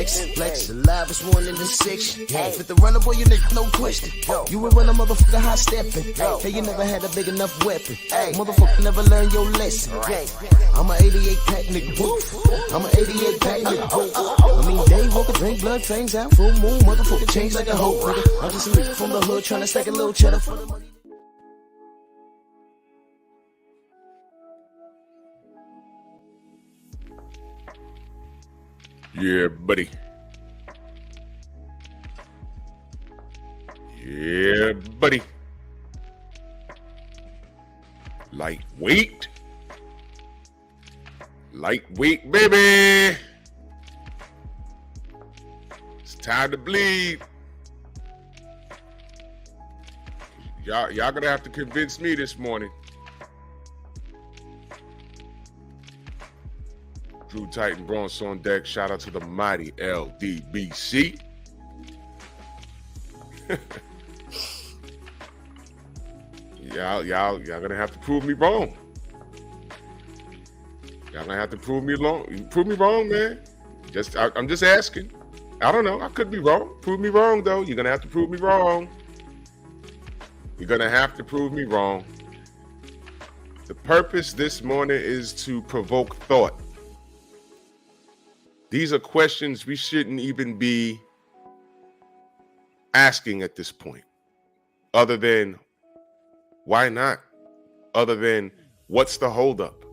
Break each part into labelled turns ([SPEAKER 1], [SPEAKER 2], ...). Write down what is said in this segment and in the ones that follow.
[SPEAKER 1] Flex, the livest one in the section. Fit the runner, boy, you nigga, no question. You would run a motherfucker high stepping. Hey, you never had a big enough weapon. Motherfucker never learned your lesson. I'm a 88 pack nigga. I'm a 88 pack nigga. I mean, day walker, drink blood, trains out, full moon, motherfucker change like a hoe, nigga. I'm just a nigga from the hood trying to stack a little cheddar for the money.
[SPEAKER 2] Yeah, buddy. Yeah, buddy. Lightweight. Lightweight, baby. It's time to bleed. Y'all gonna have to convince me this morning. Drew Titan Bronx on deck. Shout out to the mighty LDBC. Y'all gonna have to prove me wrong. Y'all gonna have to prove me wrong. Prove me wrong, man. I'm just asking. I don't know. I could be wrong. Prove me wrong, though. You're gonna have to prove me wrong. You're gonna have to prove me wrong. The purpose this morning is to provoke thought. These are questions we shouldn't even be asking at this point. Other than, why not? Other than, what's the holdup?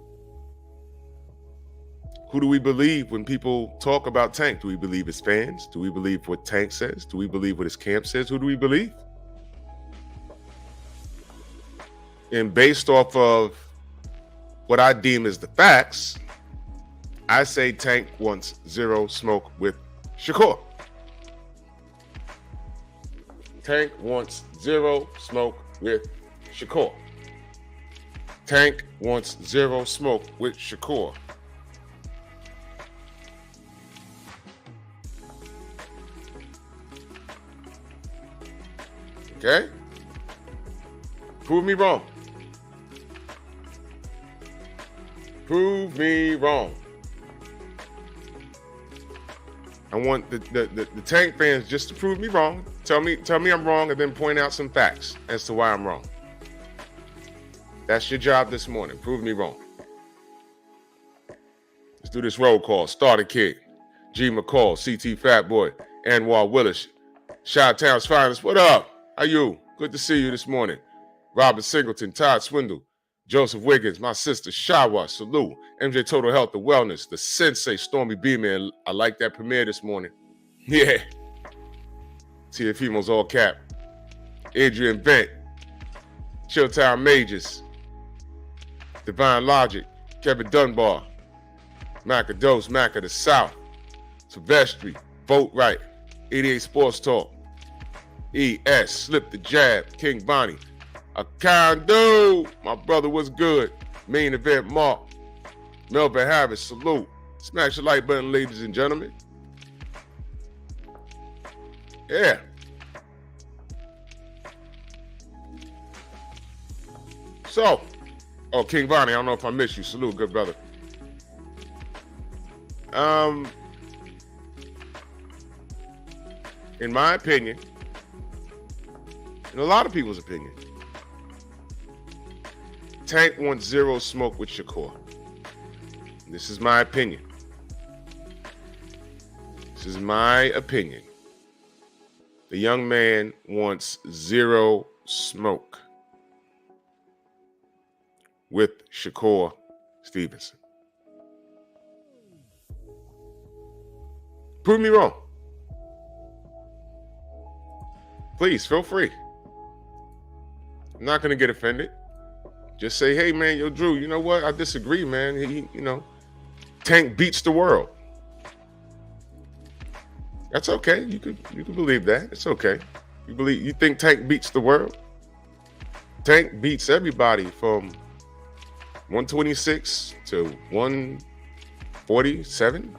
[SPEAKER 2] Who do we believe when people talk about Tank? Do we believe his fans? Do we believe what Tank says? Do we believe what his camp says? Who do we believe? And based off of what I deem as the facts, I say Tank wants zero smoke with Shakur. Tank wants zero smoke with Shakur. Tank wants zero smoke with Shakur. Okay? Prove me wrong. Prove me wrong. I want the Tank fans just to prove me wrong. Tell me I'm wrong, and then point out some facts as to why I'm wrong. That's your job this morning. Prove me wrong. Let's do this roll call. Starter Kid, G McCall, CT Fatboy, Anwar Willis, Chi-Town's finest. What up? How you? Good to see you this morning. Robert Singleton, Todd Swindle, Joseph Wiggins, my sister Shawa, salute. MJ Total Health and Wellness, the Sensei Stormy B, man. I like that premiere this morning. Yeah. Tia Females all cap. Adrian Bent, Chilltown Majors, Divine Logic, Kevin Dunbar, Macca Dose, Macca the South, Silvestri, Vote Right, 88 Sports Talk, ES, Slip the Jab, King Bonnie, Akando, my brother was good. Main Event Mark, Melvin Harris, salute. Smash the like button, ladies and gentlemen. Yeah. So, King Bonnie, I don't know if I missed you. Salute, good brother. In my opinion, in a lot of people's opinion, Tank wants zero smoke with Shakur. This is my opinion. This is my opinion. The young man wants zero smoke with Shakur Stevenson. Prove me wrong. Please, feel free. I'm not going to get offended. Just say, hey, man, yo, Drew, you know what? I disagree, man. Tank beats the world. That's okay. You could believe that. It's okay. You think Tank beats the world? Tank beats everybody from 126 to 147.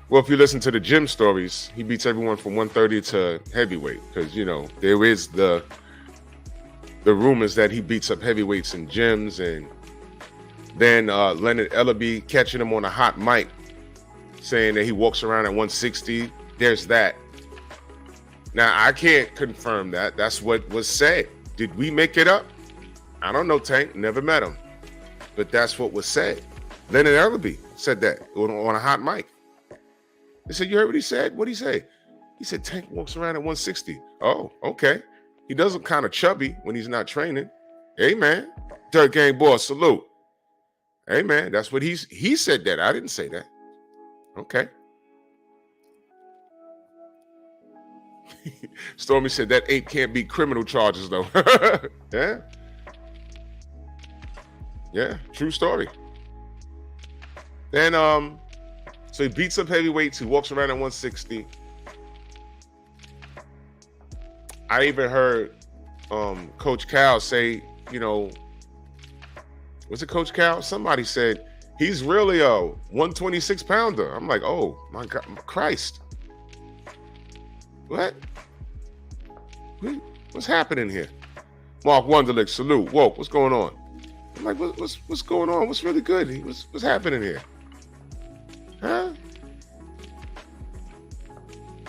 [SPEAKER 2] Well, if you listen to the gym stories, he beats everyone from 130 to heavyweight because, there is the rumors that he beats up heavyweights in gyms, and then Leonard Ellaby catching him on a hot mic saying that he walks around at 160. There's that. Now, I can't confirm that. That's what was said. Did we make it up? I don't know, Tank. Never met him. But that's what was said. Leonard Ellerby said that on a hot mic. They said, you heard what he said? What'd he say? He said, Tank walks around at 160. Oh, okay. He does look kind of chubby when he's not training. Hey, man. Dirt Gang Boss, salute. Hey, man, that's what he said that. I didn't say that. Okay. Stormy said that ape can't be criminal charges, though. Yeah. Yeah, true story. Then, so he beats up heavyweights. He walks around at 160. I even heard Coach Cal say, you know, was it Coach Cal? Somebody said he's really a 126 pounder. I'm like, oh my God, Christ. What? What's happening here? Mark Wunderlich, salute. Woke, what's going on? I'm like, what's going on? What's really good? What's happening here? Huh?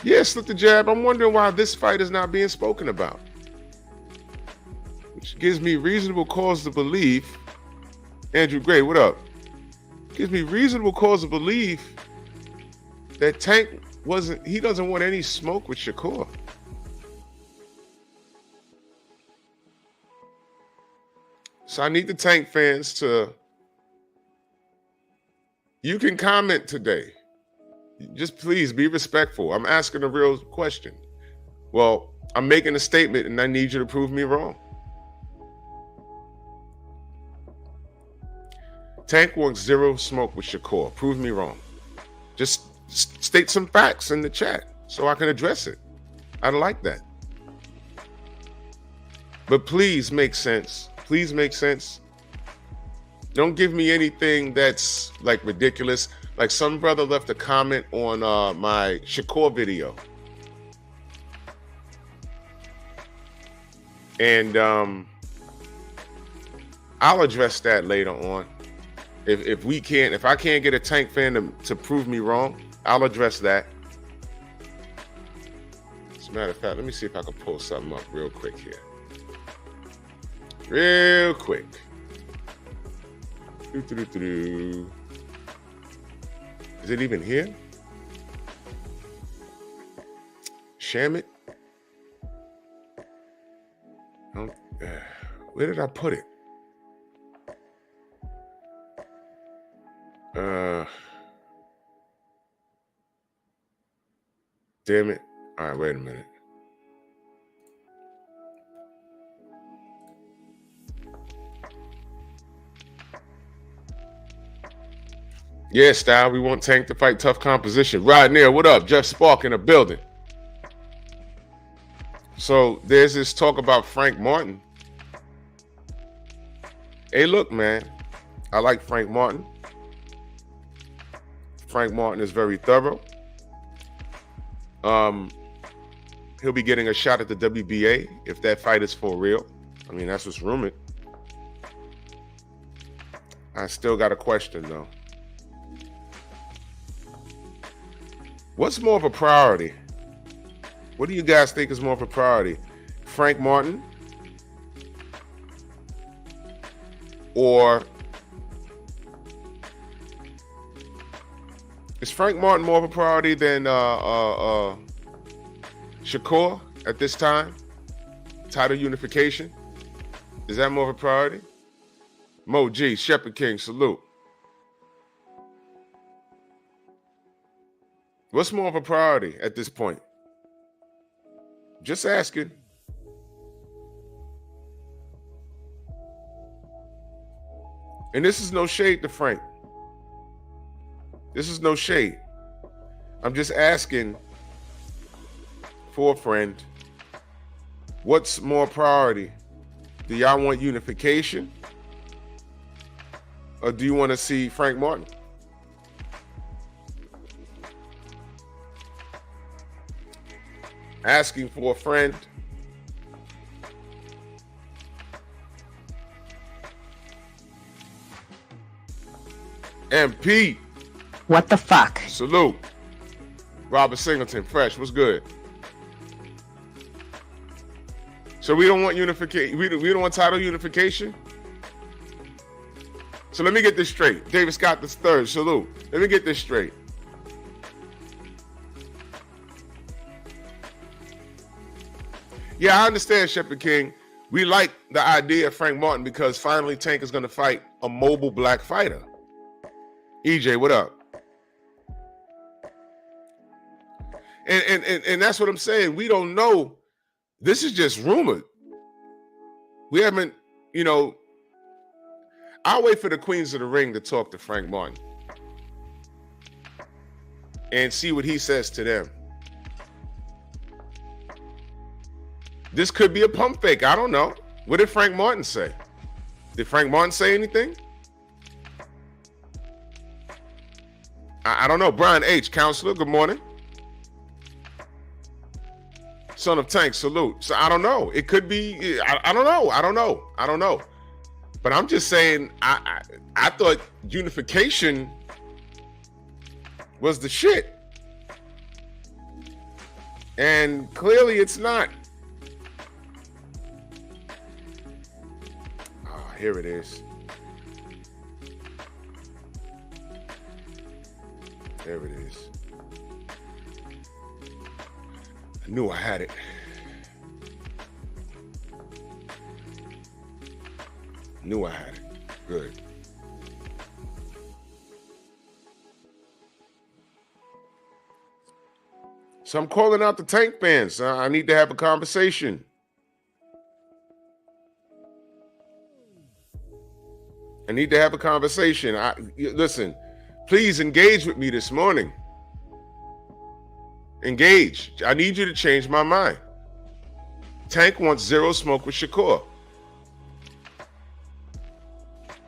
[SPEAKER 2] Yeah, slip the jab. I'm wondering why this fight is not being spoken about. Which gives me reasonable cause to believe. Andrew Gray, what up? Gives me reasonable cause to believe that Tank he doesn't want any smoke with Shakur. So I need the Tank fans you can comment today. Just please be respectful. I'm asking a real question. Well, I'm making a statement and I need you to prove me wrong. Tank wants zero smoke with Shakur. Prove me wrong. Just state some facts in the chat so I can address it. I'd like that. But please make sense. Please make sense. Don't give me anything that's like ridiculous. Like some brother left a comment on my Shakur video. And I'll address that later on. If I can't get a Tank fan to prove me wrong, I'll address that. As a matter of fact, let me see if I can pull something up real quick here. Real quick. Is it even here? Shamit? Where did I put it? Damn it. All right, wait a minute. Yeah, Style, we want Tank to fight tough composition. Right near, what up? Jeff Spark in the building. So there's this talk about Frank Martin. Hey, look, man. I like Frank Martin. Frank Martin is very thorough. He'll be getting a shot at the WBA if that fight is for real. I mean, that's what's rumored. I still got a question, though. What's more of a priority? What do you guys think is more of a priority? Frank Martin or is Frank Martin more of a priority than Shakur at this time? Title unification? Is that more of a priority? Mo G, Shepherd King, salute. What's more of a priority at this point? Just asking. And this is no shade to Frank. This is no shade. I'm just asking for a friend. What's more priority? Do y'all want unification? Or do you want to see Frank Martin? Asking for a friend. MP.
[SPEAKER 3] What the fuck?
[SPEAKER 2] Salute. Robert Singleton, fresh. What's good? So we don't want unification. We don't want title unification. So let me get this straight. David Scott III, salute. Let me get this straight. Yeah, I understand, Shepherd King. We like the idea of Frank Martin because finally Tank is going to fight a mobile black fighter. EJ, what up? And that's what I'm saying. We don't know. This is just rumored. We haven't, I'll wait for the Queens of the Ring to talk to Frank Martin and see what he says to them. This could be a pump fake. I don't know. What did Frank Martin say? Did Frank Martin say anything? I don't know. Brian H., counselor, good morning. Son of Tank, salute. So I don't know. It could be. I don't know. I don't know. But I'm just saying. I thought unification was the shit, and clearly it's not. Oh, here it is. There it is. I knew I had it. Knew I had it. Good. So I'm calling out the Tank fans. I need to have a conversation. Listen, please engage with me this morning. Engage. I need you to change my mind. Tank wants zero smoke with Shakur.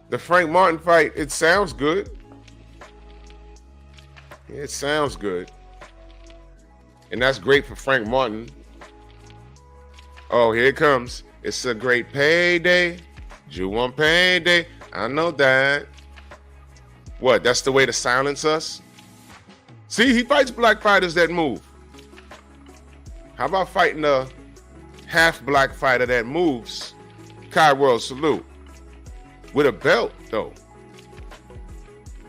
[SPEAKER 2] The Frank Martin fight, it sounds good. It sounds good. And that's great for Frank Martin. Oh, here it comes. It's a great payday. You want payday? I know that. What, that's the way to silence us? See, he fights black fighters that move. How about fighting a half-black fighter that moves? Kai World, salute. With a belt, though.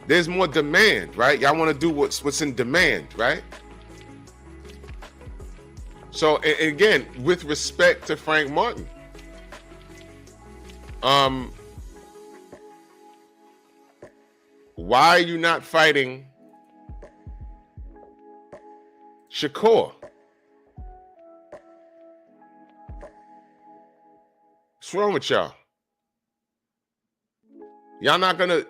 [SPEAKER 2] There's more demand, right? Y'all want to do what's in demand, right? So, and again, with respect to Frank Martin, why are you not fighting Shakur? What's wrong with y'all? Y'all not gonna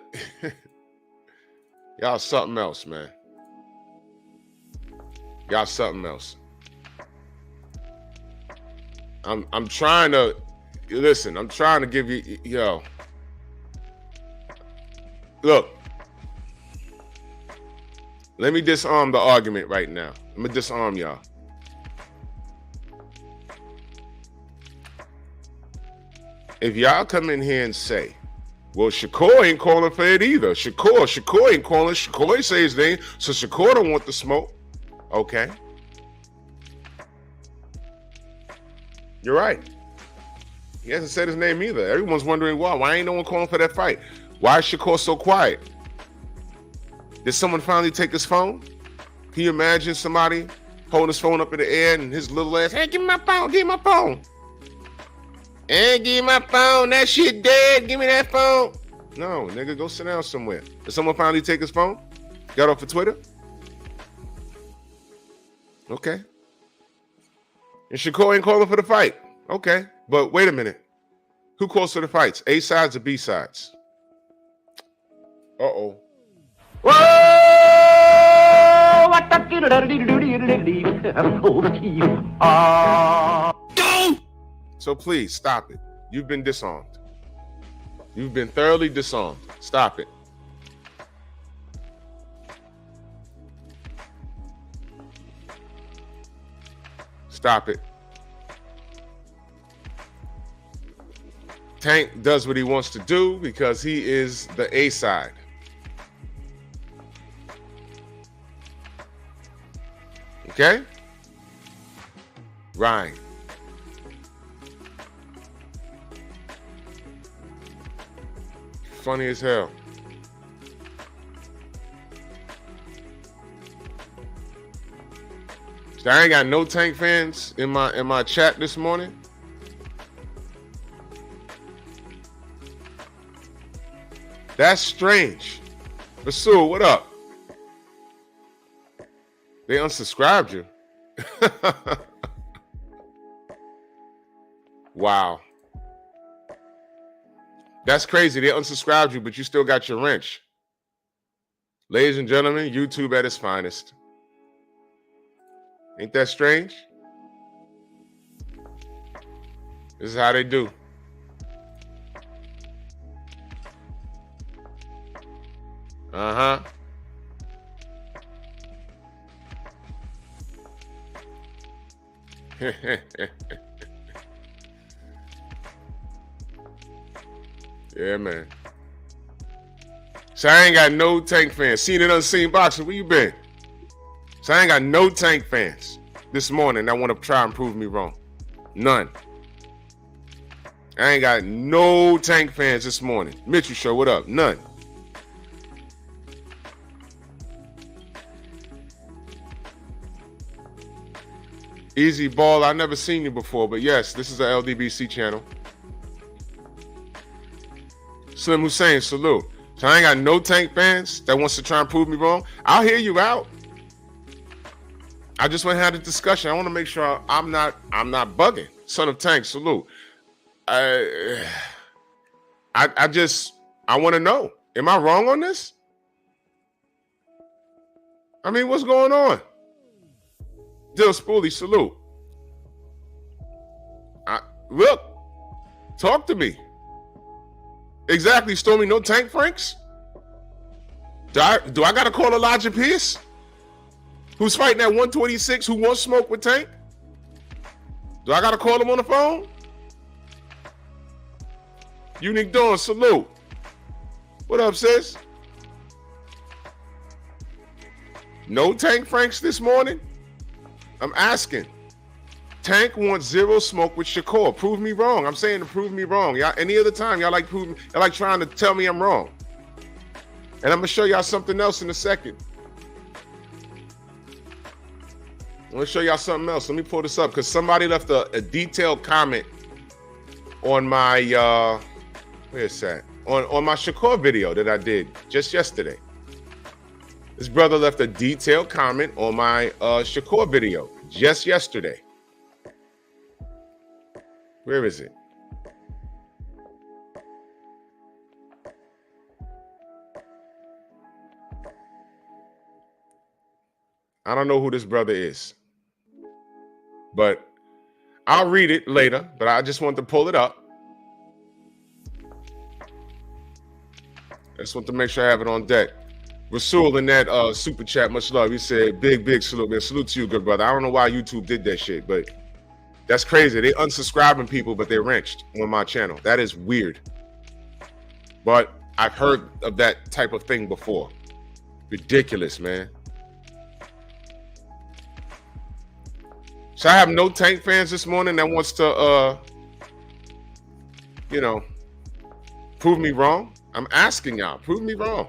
[SPEAKER 2] y'all something else, man. Y'all something else. I'm trying to listen, I'm trying to give you look. Let me disarm the argument right now. Let me disarm y'all. If y'all come in here and say, well, Shakur ain't calling for it either. Shakur ain't calling. Shakur ain't say his name, so Shakur don't want the smoke. Okay. You're right. He hasn't said his name either. Everyone's wondering why. Why ain't no one calling for that fight? Why is Shakur so quiet? Did someone finally take his phone? Can you imagine somebody holding his phone up in the air and his little ass, hey, give me my phone, give me my phone. Hey, give me my phone, that shit dead, give me that phone. No, nigga, go sit down somewhere. Did someone finally take his phone? Got off of Twitter? Okay. And Shakur ain't calling for the fight. Okay, but wait a minute. Who calls for the fights? A sides or B sides? Uh-oh.
[SPEAKER 3] Whoa! What the
[SPEAKER 2] So please stop it. You've been disarmed. You've been thoroughly disarmed. Stop it. Stop it. Tank does what he wants to do because he is the A side. Okay? Right. Funny as hell. So I ain't got no Tank fans in my chat this morning. That's strange. Rasul, what up? They unsubscribed you. Wow. That's crazy. They unsubscribed you, but you still got your wrench. Ladies and gentlemen, YouTube at its finest. Ain't that strange? This is how they do. Uh-huh. Yeah, man. So I ain't got no Tank fans. Seen it unseen boxing. Where you been? So I ain't got no Tank fans this morning that want to try and prove me wrong. None. I ain't got no Tank fans this morning. Mitchell Show, what up? None. Easy Ball, I never seen you before, but yes, this is a LDBC channel. Slim Hussein, salute. So I ain't got no Tank fans that wants to try and prove me wrong. I'll hear you out. I just want to have a discussion. I want to make sure I'm not bugging. Son of Tank, salute. I want to know. Am I wrong on this? I mean, what's going on? Dill Spoolie, salute. Look, talk to me. Exactly, Stormy, no Tank Franks? Do I got to call Elijah Pierce? Who's fighting at 126, who wants smoke with Tank? Do I got to call him on the phone? Unique Dawn, salute. What up, sis? No Tank Franks this morning? I'm asking. Tank wants zero smoke with Shakur. Prove me wrong. I'm saying to prove me wrong. Y'all, any other time, y'all like trying to tell me I'm wrong. And I'm gonna show y'all something else in a second. I'm gonna show y'all something else. Let me pull this up because somebody left a detailed comment on my where's that? On my Shakur video that I did just yesterday. This brother left a detailed comment on my Shakur video just yesterday. Where is it? I don't know who this brother is, but I'll read it later, but I just want to pull it up. I just want to make sure I have it on deck. Rasul in that super chat, much love. He said, big salute, man. Salute to you, good brother. I don't know why YouTube did that shit, but that's crazy. They unsubscribing people, but they're wrenched on my channel. That is weird. But I've heard of that type of thing before. Ridiculous, man. So I have no Tank fans this morning that wants to, prove me wrong. I'm asking y'all, prove me wrong.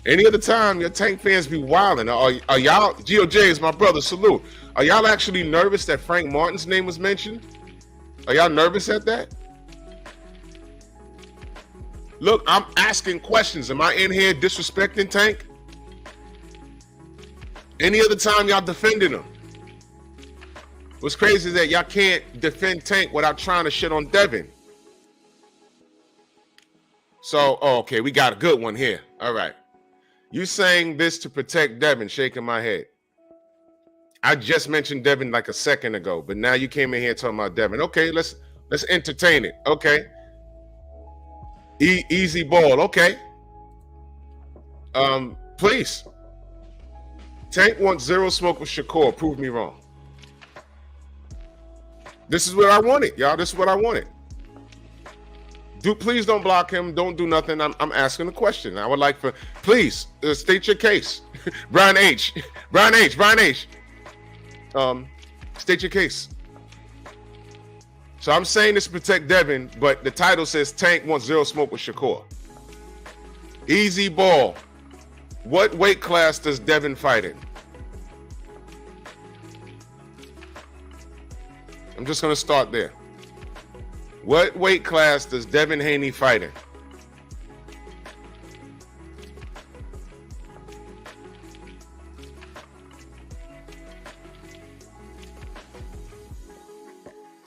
[SPEAKER 2] Any other time, your Tank fans be wilding. Are y'all, GOJ is my brother, salute. Are y'all actually nervous that Frank Martin's name was mentioned? Are y'all nervous at that? Look, I'm asking questions. Am I in here disrespecting Tank? Any other time y'all defending him? What's crazy is that y'all can't defend Tank without trying to shit on Devin. So, okay, we got a good one here. All right. You saying this to protect Devin, shaking my head. I just mentioned Devin like a second ago, but now you came in here talking about Devin. Okay, let's entertain it. Okay. Easy Ball. Okay. Please. Tank wants zero smoke with Shakur. Prove me wrong. This is what I wanted, y'all. This is what I wanted. Please don't block him. Don't do nothing. I'm asking a question. I would like please state your case. Brian H. Brian H. Brian H. State your case. So I'm saying this to protect Devin, but the title says Tank wants zero smoke with Shakur. Easy ball. What weight class does Devin fight in? I'm just going to start there. What weight class does Devin Haney fight in?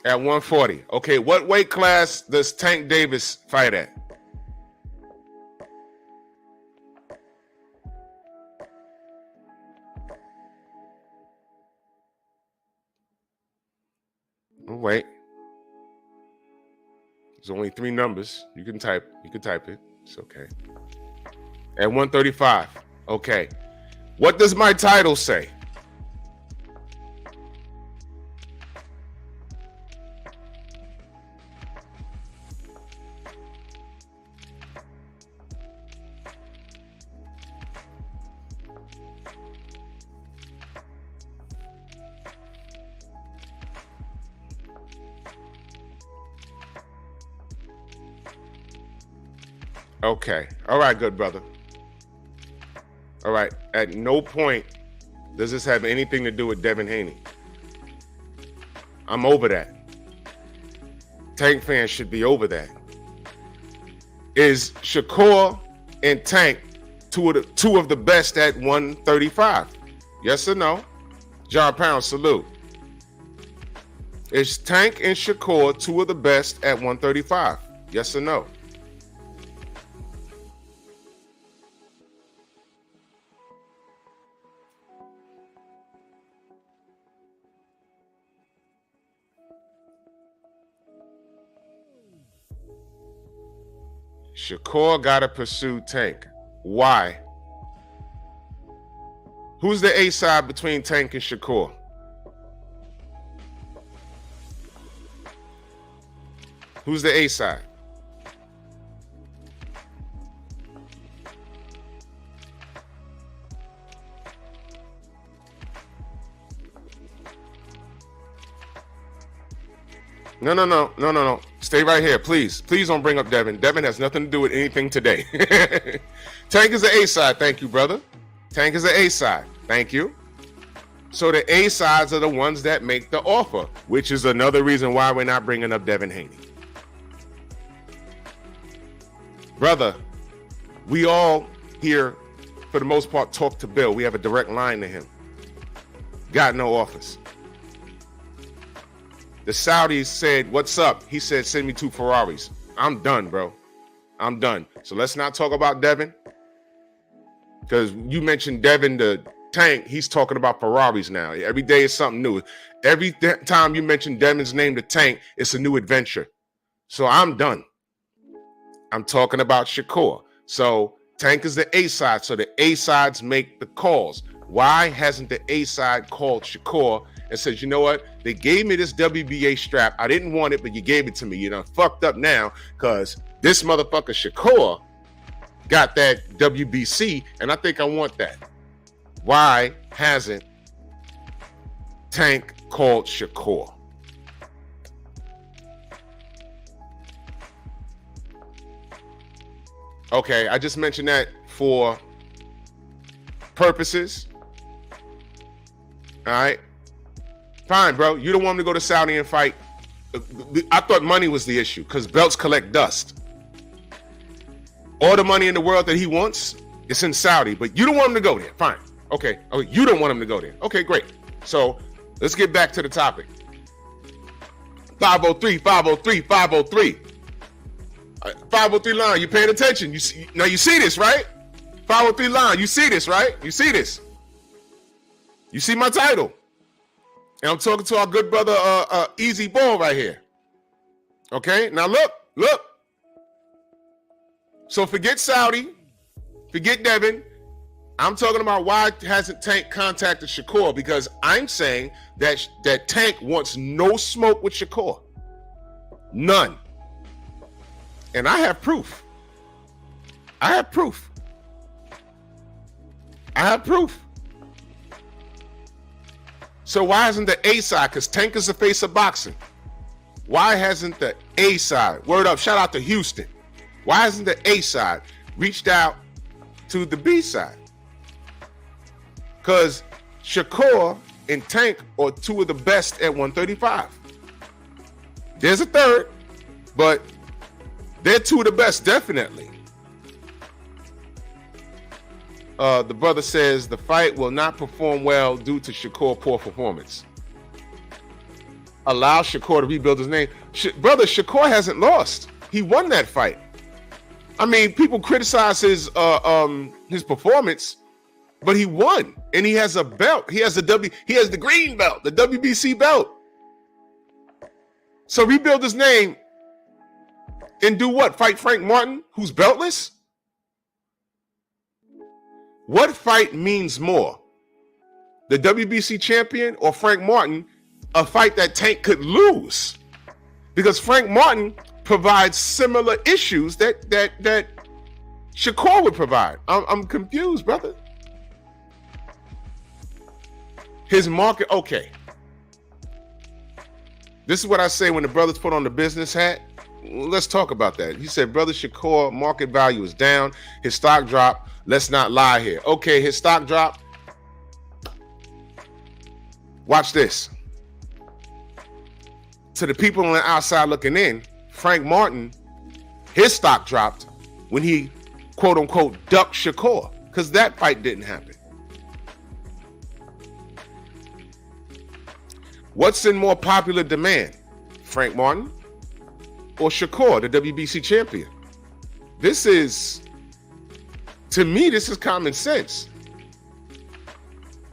[SPEAKER 2] At 140. Okay, what weight class does Tank Davis fight at? Oh, wait. There's only 3 numbers. You can type it. It's okay. At 135. Okay. What does my title say? Okay. All right, good brother. All right. At no point does this have anything to do with Devin Haney. I'm over that. Tank fans should be over that. Is Shakur and Tank two of the best at 135? Yes or no? John Pound, salute. Is Tank and Shakur 2 of the best at 135? Yes or no? Shakur gotta pursue Tank. Why? Who's the A side between Tank and Shakur? Who's the A side? No. Stay right here, please. Please don't bring up Devin. Devin has nothing to do with anything today. Tank is the A side. Thank you, brother. Tank is the A side. Thank you. So the A sides are the ones that make the offer, which is another reason why we're not bringing up Devin Haney. Brother, we all here, for the most part, talk to Bill. We have a direct line to him. Got no offers. The Saudis said, "What's up?" He said, "Send me 2 Ferraris." I'm done, bro. I'm done. So let's not talk about Devin. Because you mentioned Devin the Tank, he's talking about Ferraris now. Every day is something new. Every time you mention Devin's name to Tank, it's a new adventure. So I'm done. I'm talking about Shakur. So Tank is the A side. So the A sides make the calls. Why hasn't the A side called Shakur and said, "You know what? They gave me this WBA strap. I didn't want it, but you gave it to me. You know, fucked up now because this motherfucker Shakur got that WBC, and I think I want that." Why hasn't Tank called Shakur? Okay, I just mentioned that for purposes. All right. Fine, bro. You don't want him to go to Saudi and fight. I thought money was the issue because belts collect dust. All the money in the world that he wants, it's in Saudi, but you don't want him to go there. Fine. Okay. Oh, you don't want him to go there. Okay, great. So let's get back to the topic. 503, 503, 503. 503 line, you paying attention? You see, now you see this, right? 503 line, you see this, right? You see this. You see my title. And I'm talking to our good brother, Easy Ball right here. Okay, now look. So forget Saudi, forget Devin. I'm talking about why hasn't Tank contacted Shakur, because I'm saying that Tank wants no smoke with Shakur. None. And I have proof. I have proof. So why hasn't the A side, because Tank is the face of boxing, why hasn't the A side, word up, shout out to Houston, why hasn't the A side reached out to the B side? Because Shakur and Tank are two of the best at 135. There's a third, but they're two of the best, definitely. The brother says the fight will not perform well due to Shakur's poor performance. Allow Shakur to rebuild his name. Brother, Shakur hasn't lost. He won that fight. I mean, people criticize his performance, but he won, and he has a belt. He has the green belt, the WBC belt. So rebuild his name and do what? Fight Frank Martin, who's beltless? What fight means more? The WBC champion or Frank Martin, a fight that Tank could lose? Because Frank Martin provides similar issues that Shakur would provide. I'm confused, brother. His market, okay. This is what I say when the brothers put on the business hat. Let's talk about that. He said, brother Shakur, market value is down. His stock dropped. Let's not lie here. Okay, his stock dropped. Watch this. To the people on the outside looking in, Frank Martin, his stock dropped when he, quote unquote, ducked Shakur, because that fight didn't happen. What's in more popular demand, Frank Martin or Shakur, the WBC champion? This is, to me, this is common sense.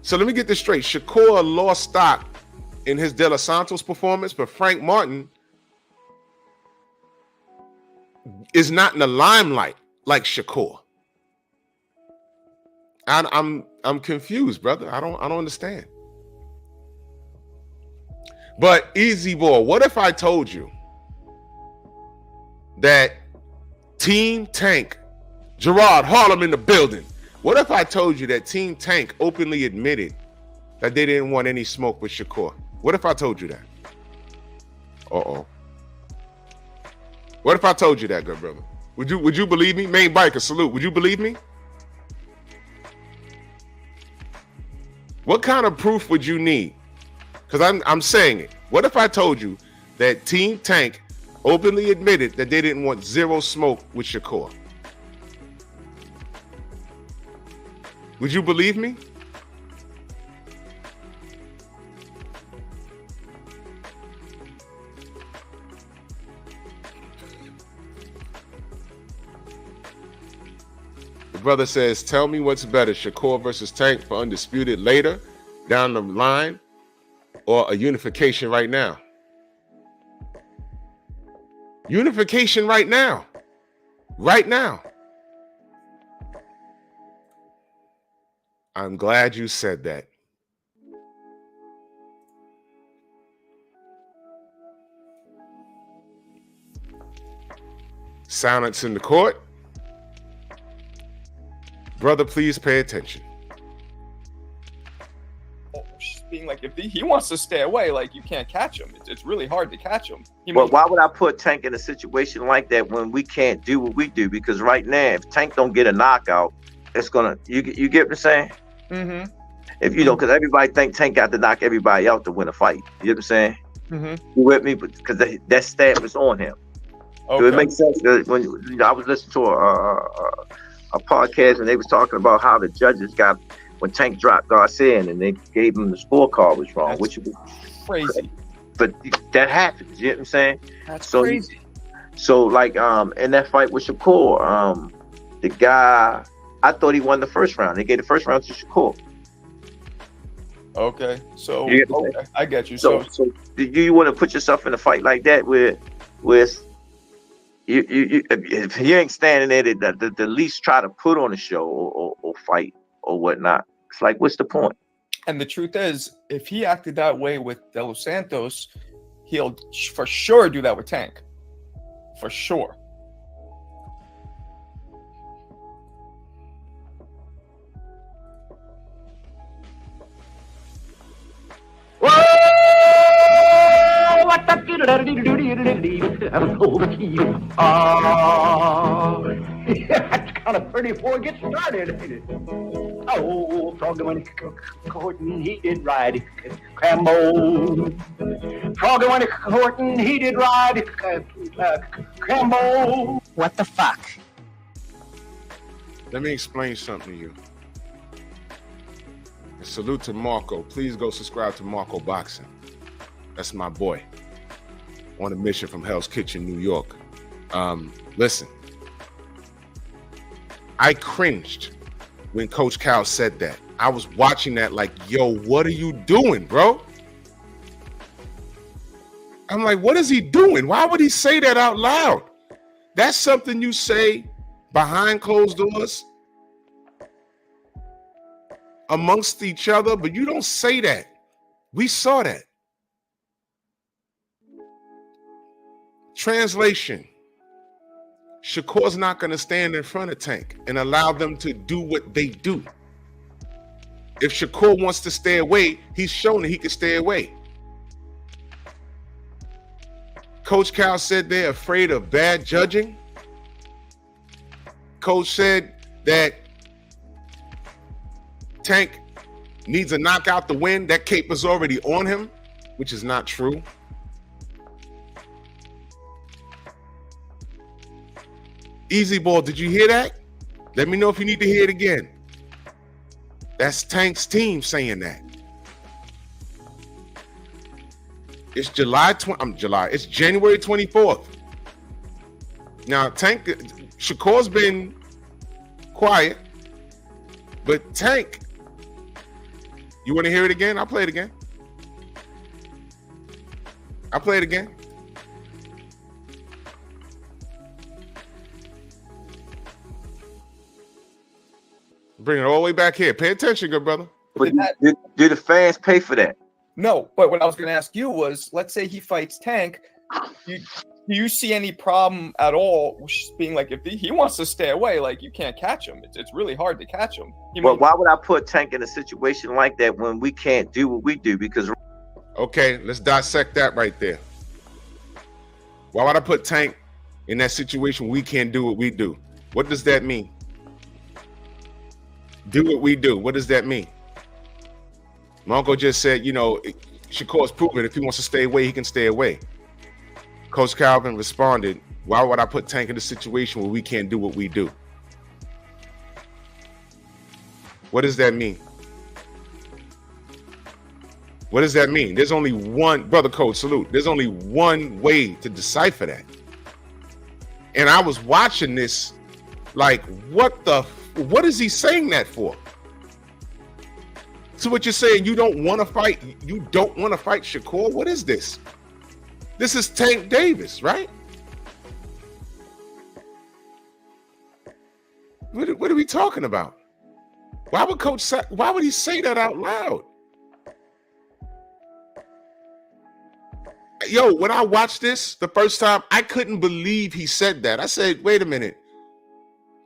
[SPEAKER 2] So let me get this straight. Shakur lost stock in his De Los Santos performance, but Frank Martin is not in the limelight like Shakur. I'm confused, brother. I don't understand. But easy boy, what if I told you that Team Tank, Gerard Harlem in the building, what if I told you that Team Tank openly admitted that they didn't want any smoke with Shakur? What if I told you that? Uh-oh. What if I told you that, good brother? Would you believe me? Main biker, salute. Would you believe me? What kind of proof would you need? Because I'm saying it. What if I told you that Team Tank openly admitted that they didn't want zero smoke with Shakur? Would you believe me? The brother says, tell me what's better, Shakur versus Tank for undisputed later down the line, or a unification right now? Unification right now. Right now. I'm glad you said that. Silence in the court. Brother, please pay attention.
[SPEAKER 3] Being like, if he wants to stay away, like, you can't catch him. It's really hard to catch him.
[SPEAKER 4] But why would I put Tank in a situation like that when we can't do what we do? Because right now, if Tank don't get a knockout, it's gonna. You get what I'm saying?
[SPEAKER 3] Mm-hmm.
[SPEAKER 4] If you know, because everybody think Tank got to knock everybody out to win a fight. You know what I'm saying?
[SPEAKER 3] Mm-hmm.
[SPEAKER 4] You with me? Because that stamp is on him.
[SPEAKER 3] Okay.
[SPEAKER 4] So it makes sense that when I was listening to a podcast and they was talking about how the judges got. When Tank dropped Garcia and they gave him the scorecard was wrong, which was
[SPEAKER 3] crazy.
[SPEAKER 4] But that happens, you know what I'm saying?
[SPEAKER 3] That's crazy.
[SPEAKER 4] So like in that fight with Shakur, the guy, I thought he won the first round. They gave the first round to Shakur.
[SPEAKER 3] Okay. So
[SPEAKER 4] okay,
[SPEAKER 3] I get you.
[SPEAKER 4] So do you want to put yourself in a fight like that with you if you ain't standing there the least try to put on a show or fight or whatnot? It's like, what's the point?
[SPEAKER 3] And the truth is, if he acted that way with De Los Santos, he'll for sure do that with Tank. For sure.
[SPEAKER 5] That's kind of pretty before it gets started, ain't it? Oh, Froggy went courting, he did ride Crambo. Froggy went courting, he did ride Crambo.
[SPEAKER 6] What the fuck?
[SPEAKER 2] Let me explain something to you. And salute to Marco. Please go subscribe to Marco Boxing. That's my boy. On a mission from Hell's Kitchen, New York. Listen. I cringed when Coach Cal said that. I was watching that like, yo, what are you doing, bro? I'm like, what is he doing? Why would he say that out loud? That's something you say behind closed doors amongst each other, but you don't say that. We saw that. Translation. Shakur's not going to stand in front of Tank and allow them to do what they do. If Shakur wants to stay away, he's shown that he can stay away. Coach Cal said they're afraid of bad judging. Coach said that Tank needs a knockout to win. That cape is already on him, which is not true. Easy Ball, did you hear that? Let me know if you need to hear it again. That's Tank's team saying that. It's it's January 24th. Now, Shakur's been quiet, but Tank, you want to hear it again? I'll play it again. Bring it all the way back here. Pay attention, good brother.
[SPEAKER 4] But do the fans pay for that?
[SPEAKER 3] No, but what I was going to ask you was, let's say he fights Tank. Do you see any problem at all being like, if he wants to stay away, like you can't catch him. It's really hard to catch him.
[SPEAKER 4] Well, why would I put Tank in a situation like that when we can't do what we do? Because
[SPEAKER 2] okay, let's dissect that right there. Why would I put Tank in that situation where we can't do what we do? What does that mean? Do what we do. What does that mean? My uncle just said, Shakur's proven if he wants to stay away, he can stay away. Coach Calvin responded, why would I put Tank in a situation where we can't do what we do? What does that mean? What does that mean? There's only one, brother Coach, salute. There's only one way to decipher that. And I was watching this like, what is he saying that for? So what you're saying, you don't want to fight Shakur? What is this? This is Tank Davis, right? What are we talking about? Why would he say that out loud? Yo, when I watched this the first time, I couldn't believe he said that. I said, wait a minute.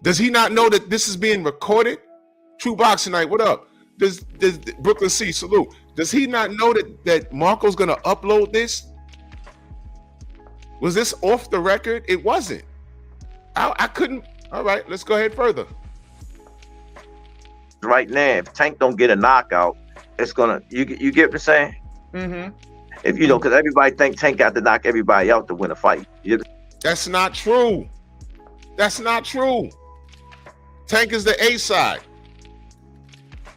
[SPEAKER 2] Does he not know that this is being recorded? True Boxing Night, what up? Does Brooklyn C, salute. Does he not know that Marco's going to upload this? Was this off the record? It wasn't. I couldn't. All right, let's go ahead further.
[SPEAKER 4] Right now, if Tank don't get a knockout, it's gonna. You get what I'm saying?
[SPEAKER 3] Mm-hmm.
[SPEAKER 4] If because everybody think Tank got to knock everybody out to win a fight.
[SPEAKER 2] That's not true. That's not true. Tank is the A side.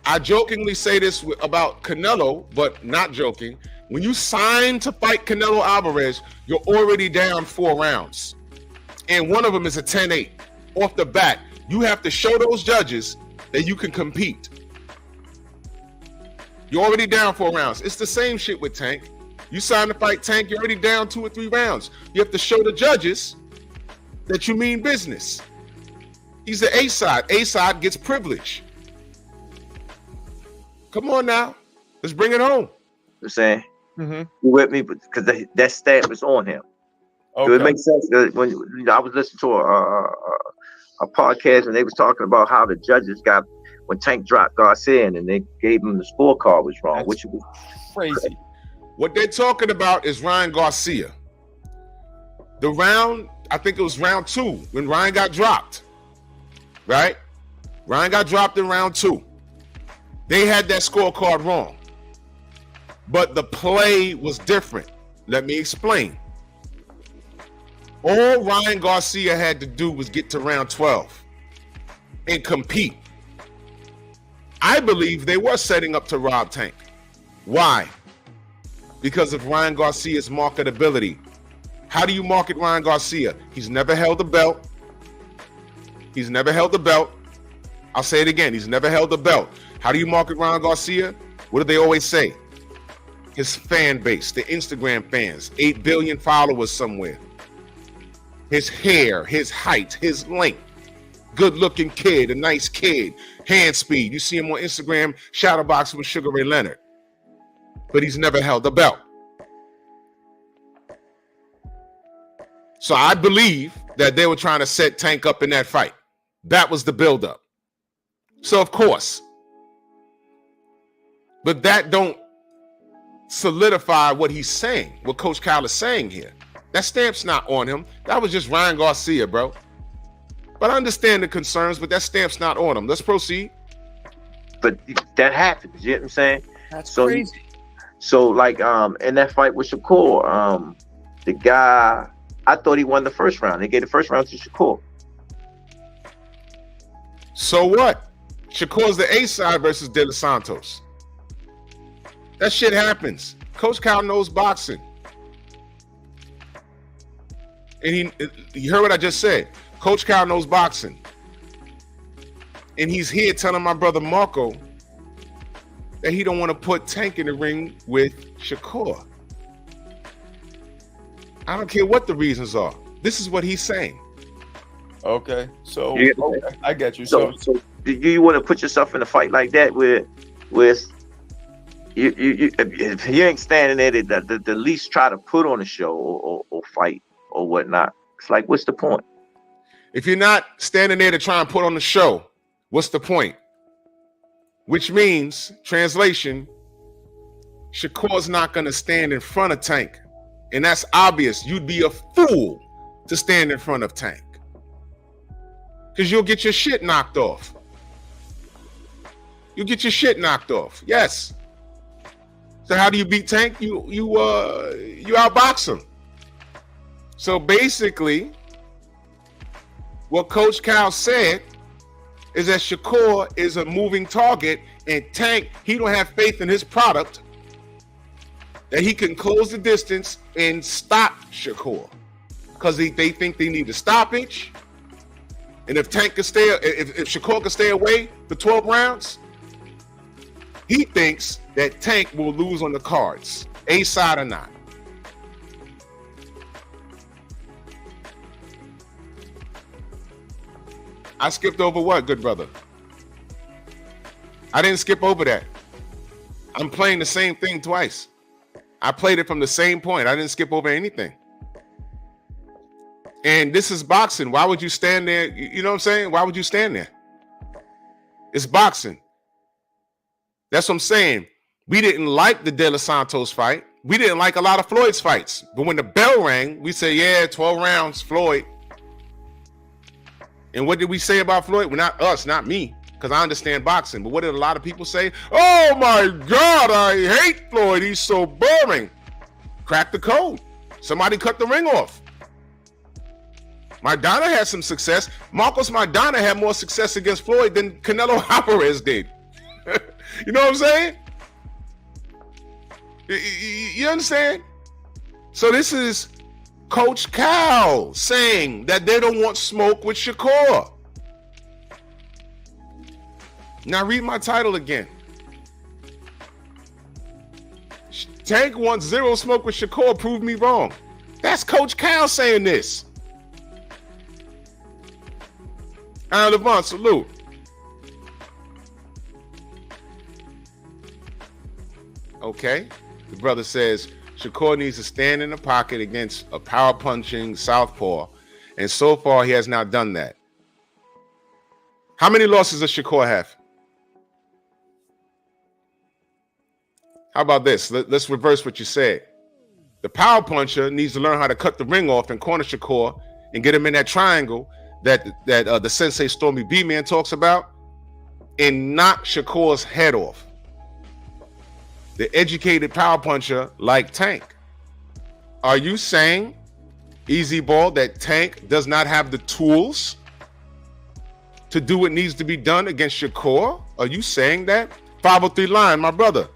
[SPEAKER 2] I jokingly say this about Canelo, but not joking. When you sign to fight Canelo Alvarez, you're already down 4 rounds. And one of them is a 10-8. Off the bat, you have to show those judges that you can compete. You're already down 4 rounds. It's the same shit with Tank. You sign to fight Tank, you're already down 2 or 3 rounds. You have to show the judges that you mean business. He's the A side. A side gets privilege. Come on now. Let's bring it home.
[SPEAKER 4] I'm saying?
[SPEAKER 3] Mm-hmm.
[SPEAKER 4] You with me? Because that stamp is on him.
[SPEAKER 3] Okay.
[SPEAKER 4] So it makes sense. When I was listening to a podcast and they was talking about how the judges got, when Tank dropped Garcia and they gave him the scorecard was wrong, which was
[SPEAKER 3] crazy.
[SPEAKER 2] What they're talking about is Ryan Garcia. I think it was round 2 when Ryan got dropped, right? Ryan got dropped in round 2. They had that scorecard wrong, but the play was different. Let me explain. All Ryan Garcia had to do was get to round 12 and compete. I believe they were setting up to rob Tank. Why? Because of Ryan Garcia's marketability. How do you market Ryan Garcia? He's never held a belt. He's never held a belt. I'll say it again. He's never held a belt. How do you market Ryan Garcia? What do they always say? His fan base, the Instagram fans, 8 billion followers somewhere. His hair, his height, his length. Good-looking kid, a nice kid. Hand speed. You see him on Instagram, shadowboxing with Sugar Ray Leonard. But he's never held a belt. So I believe that they were trying to set Tank up in that fight. That was the buildup. So of course, but that don't solidify what he's saying, what Coach Kyle is saying here. That stamp's not on him. That was just Ryan Garcia, bro. But I understand the concerns, but that stamp's not on him. Let's proceed.
[SPEAKER 4] But that happens, you know what I'm saying?
[SPEAKER 3] That's
[SPEAKER 4] So
[SPEAKER 3] crazy.
[SPEAKER 4] So like in that fight with Shakur, the guy, I thought he won the first round. They gave the first round to Shakur.
[SPEAKER 2] So what? Shakur's the A side versus De Los Santos. That shit happens. Coach Kyle knows boxing. And he heard what I just said. Coach Kyle knows boxing. And he's here telling my brother Marco that he don't want to put Tank in the ring with Shakur. I don't care what the reasons are. This is what he's saying.
[SPEAKER 3] Okay, so
[SPEAKER 4] Yeah.
[SPEAKER 3] okay, I get you.
[SPEAKER 4] So do you want to put yourself in a fight like that with you if you ain't standing there to the least try to put on a show or fight or whatnot? It's like, what's the point?
[SPEAKER 2] If you're not standing there to try and put on the show, what's the point? Which means, translation, Shakur's not going to stand in front of Tank. And that's obvious. You'd be a fool to stand in front of Tank. Because you'll get your shit knocked off. You'll get your shit knocked off. Yes. So how do you beat Tank? You outbox him. So basically, what Coach Kyle said is that Shakur is a moving target, and Tank, he don't have faith in his product that he can close the distance and stop Shakur, because they think they need a stoppage. And if Tank can stay, if Shakur can stay away for 12 rounds, he thinks that Tank will lose on the cards, A side or not. I skipped over what, good brother? I didn't skip over that. I'm playing the same thing twice. I played it from the same point. I didn't skip over anything. And this is boxing. Why would you stand there? You know what I'm saying? Why would you stand there? It's boxing. That's what I'm saying. We didn't like the De Los Santos fight. We didn't like a lot of Floyd's fights. But when the bell rang, we said, yeah, 12 rounds, Floyd. And what did we say about Floyd? Well, not us, not me, because I understand boxing. But what did a lot of people say? Oh, my God, I hate Floyd. He's so boring. Crack the code. Somebody cut the ring off. Maidana had some success. Marcos Maidana had more success against Floyd than Canelo Alvarez did. You know what I'm saying? You understand? So this is Coach Cal saying that they don't want smoke with Shakur. Now read my title again. Tank wants zero smoke with Shakur. Prove me wrong. That's Coach Cal saying this. Aaron Levant, salute. Okay. The brother says Shakur needs to stand in the pocket against a power punching southpaw, and so far he has not done that. How many losses does Shakur have? How about this? Let's reverse what you said. The power puncher needs to learn how to cut the ring off and corner Shakur and get him in that triangle that the Sensei Stormy B-Man talks about and knock Shakur's head off. The educated power puncher like Tank. Are you saying, Easy Ball, that Tank does not have the tools to do what needs to be done against Shakur? Are you saying that? 503 Line, my brother,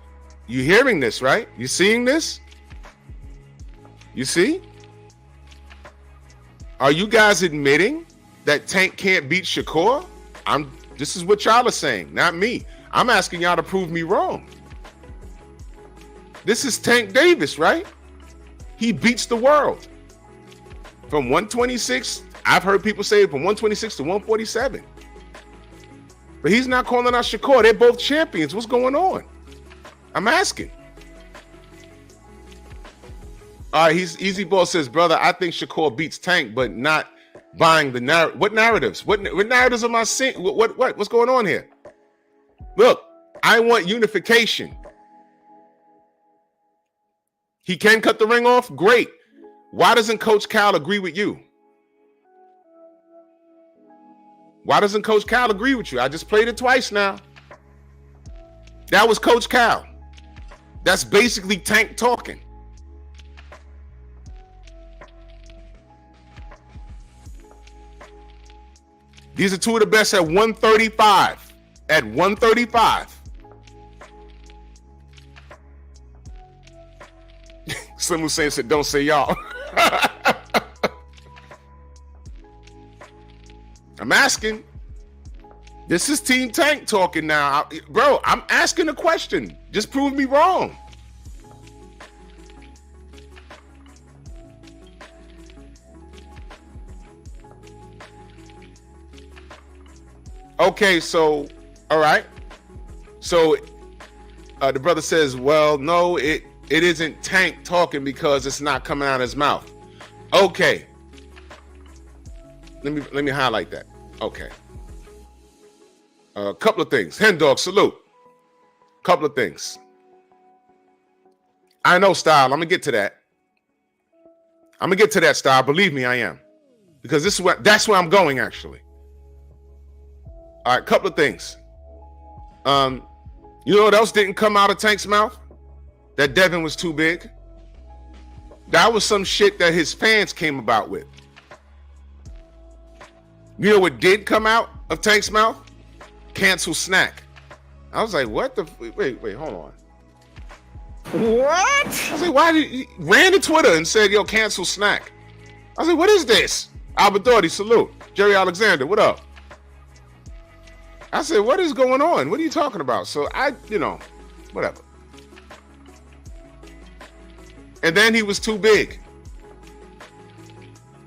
[SPEAKER 2] you hearing this, right? You seeing this? You see? Are you guys admitting that Tank can't beat Shakur? This is what y'all are saying, not me. I'm asking y'all to prove me wrong. This is Tank Davis, right? He beats the world. From 126, I've heard people say from 126 to 147. But he's not calling out Shakur. They're both champions. What's going on? I'm asking. All right, Easy Ball says, brother, I think Shakur beats Tank, but not buying the narrative. What narratives? What narratives am I seeing? What's going on here? Look, I want unification. He can cut the ring off? Great. Why doesn't Coach Cal agree with you? Why doesn't Coach Cal agree with you? I just played it twice now. That was Coach Cal. That's basically Tank talking. These are two of the best at 135. At 135. Slim Hussein said, don't say y'all. I'm asking. This is Team Tank talking now. Bro, I'm asking a question. Just prove me wrong. Okay, so, all right. So the brother says, well, no, it isn't Tank talking because it's not coming out of his mouth. Okay. Let me highlight that. Okay. A couple of things. Hen Dog, salute. Couple of things. I know, Style. I'm gonna get to that. I'm gonna get to that, Style. Believe me, I am. Because that's where I'm going, actually. All right, couple of things. You know what else didn't come out of Tank's mouth? That Devin was too big. That was some shit that his fans came about with. You know what did come out of Tank's mouth? Cancel snack. I was like, what the? Wait, hold on. What? I was like, why did he ran to Twitter and said, yo, cancel snack? I was like, what is this? Albert Doherty, salute. Jerry Alexander, what up? I said, what is going on? What are you talking about? So whatever. And then he was too big.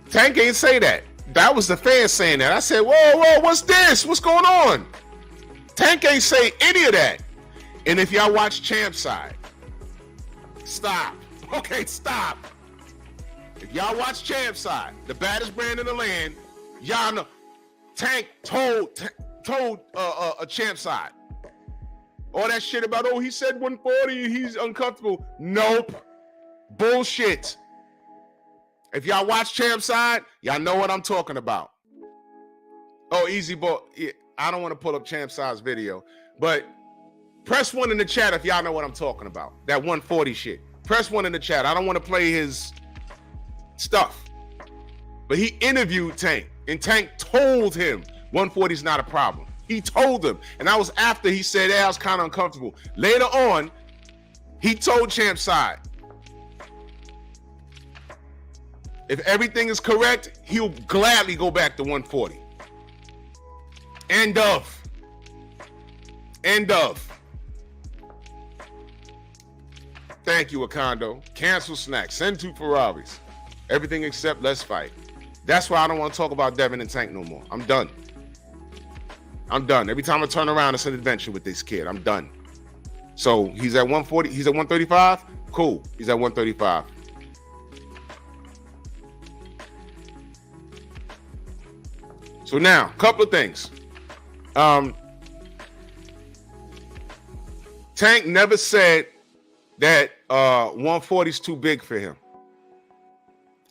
[SPEAKER 2] Tank ain't say that. That was the fans saying that. I said, whoa, what's this? What's going on? Tank ain't say any of that. And if y'all watch Champ Side, stop. Okay, stop. If y'all watch Champ Side, the baddest brand in the land, y'all know Tank told a Champ Side. All that shit about, he said 140, he's uncomfortable. Nope. Bullshit. If y'all watch Champ Side, y'all know what I'm talking about. Oh, Easy Ball. Yeah, I don't want to pull up Champ Side's video, but press 1 in the chat if y'all know what I'm talking about. That 140 shit. Press 1 in the chat. I don't want to play his stuff. But he interviewed Tank, and Tank told him 140 is not a problem. He told him, and that was after he said, I was kind of uncomfortable. Later on, he told Champ Side, if everything is correct, he'll gladly go back to 140. End of. Thank you, Wakando. Cancel snacks. Send 2 Ferraris. Everything except let's fight. That's why I don't want to talk about Devin and Tank no more. I'm done. Every time I turn around, it's an adventure with this kid. I'm done. So he's at 140. He's at 135. Cool. He's at 135. So now, a couple of things. Tank never said that 140 is too big for him.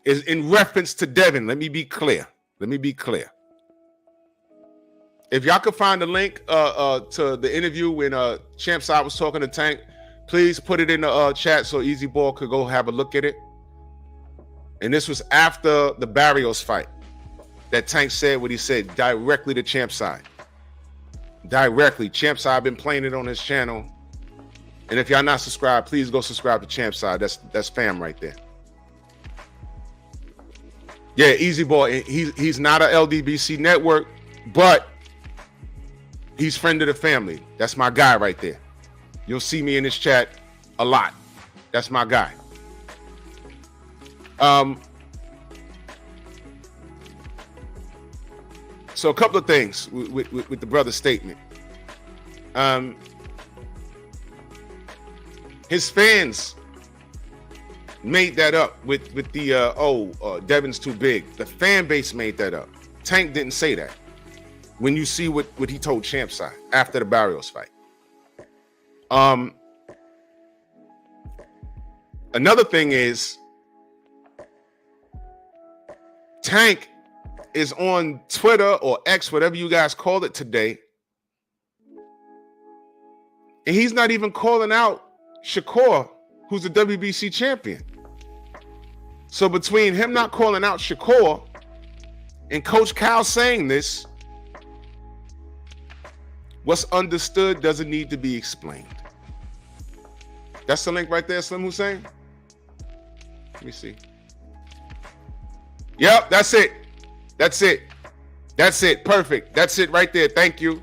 [SPEAKER 2] is in reference to Devin. Let me be clear. If y'all could find the link to the interview when Champ Side was talking to Tank, please put it in the chat so Easy Ball could go have a look at it. And this was after the Barrios fight that Tank said what he said directly to Champ Side. Directly. Champ Side been playing it on his channel. And if y'all not subscribed, please go subscribe to Champ Side. That's fam right there. Yeah, Easy Ball. He's not a LDBC network, but he's friend of the family. That's my guy right there. You'll see me in this chat a lot. That's my guy. So a couple of things with the brother's statement. His fans made that up with the Devin's too big. The fan base made that up. Tank didn't say that. When you see what he told Champ Side after the Barrios fight. Another thing is Tank is on Twitter or X, whatever you guys call it today, and he's not even calling out Shakur, who's the WBC champion. So between him not calling out Shakur and Coach Cal saying this, what's understood doesn't need to be explained. That's the link right there, Slim Hussein. Let me see. Yep, that's it. That's it. That's it. Perfect. That's it right there. Thank you.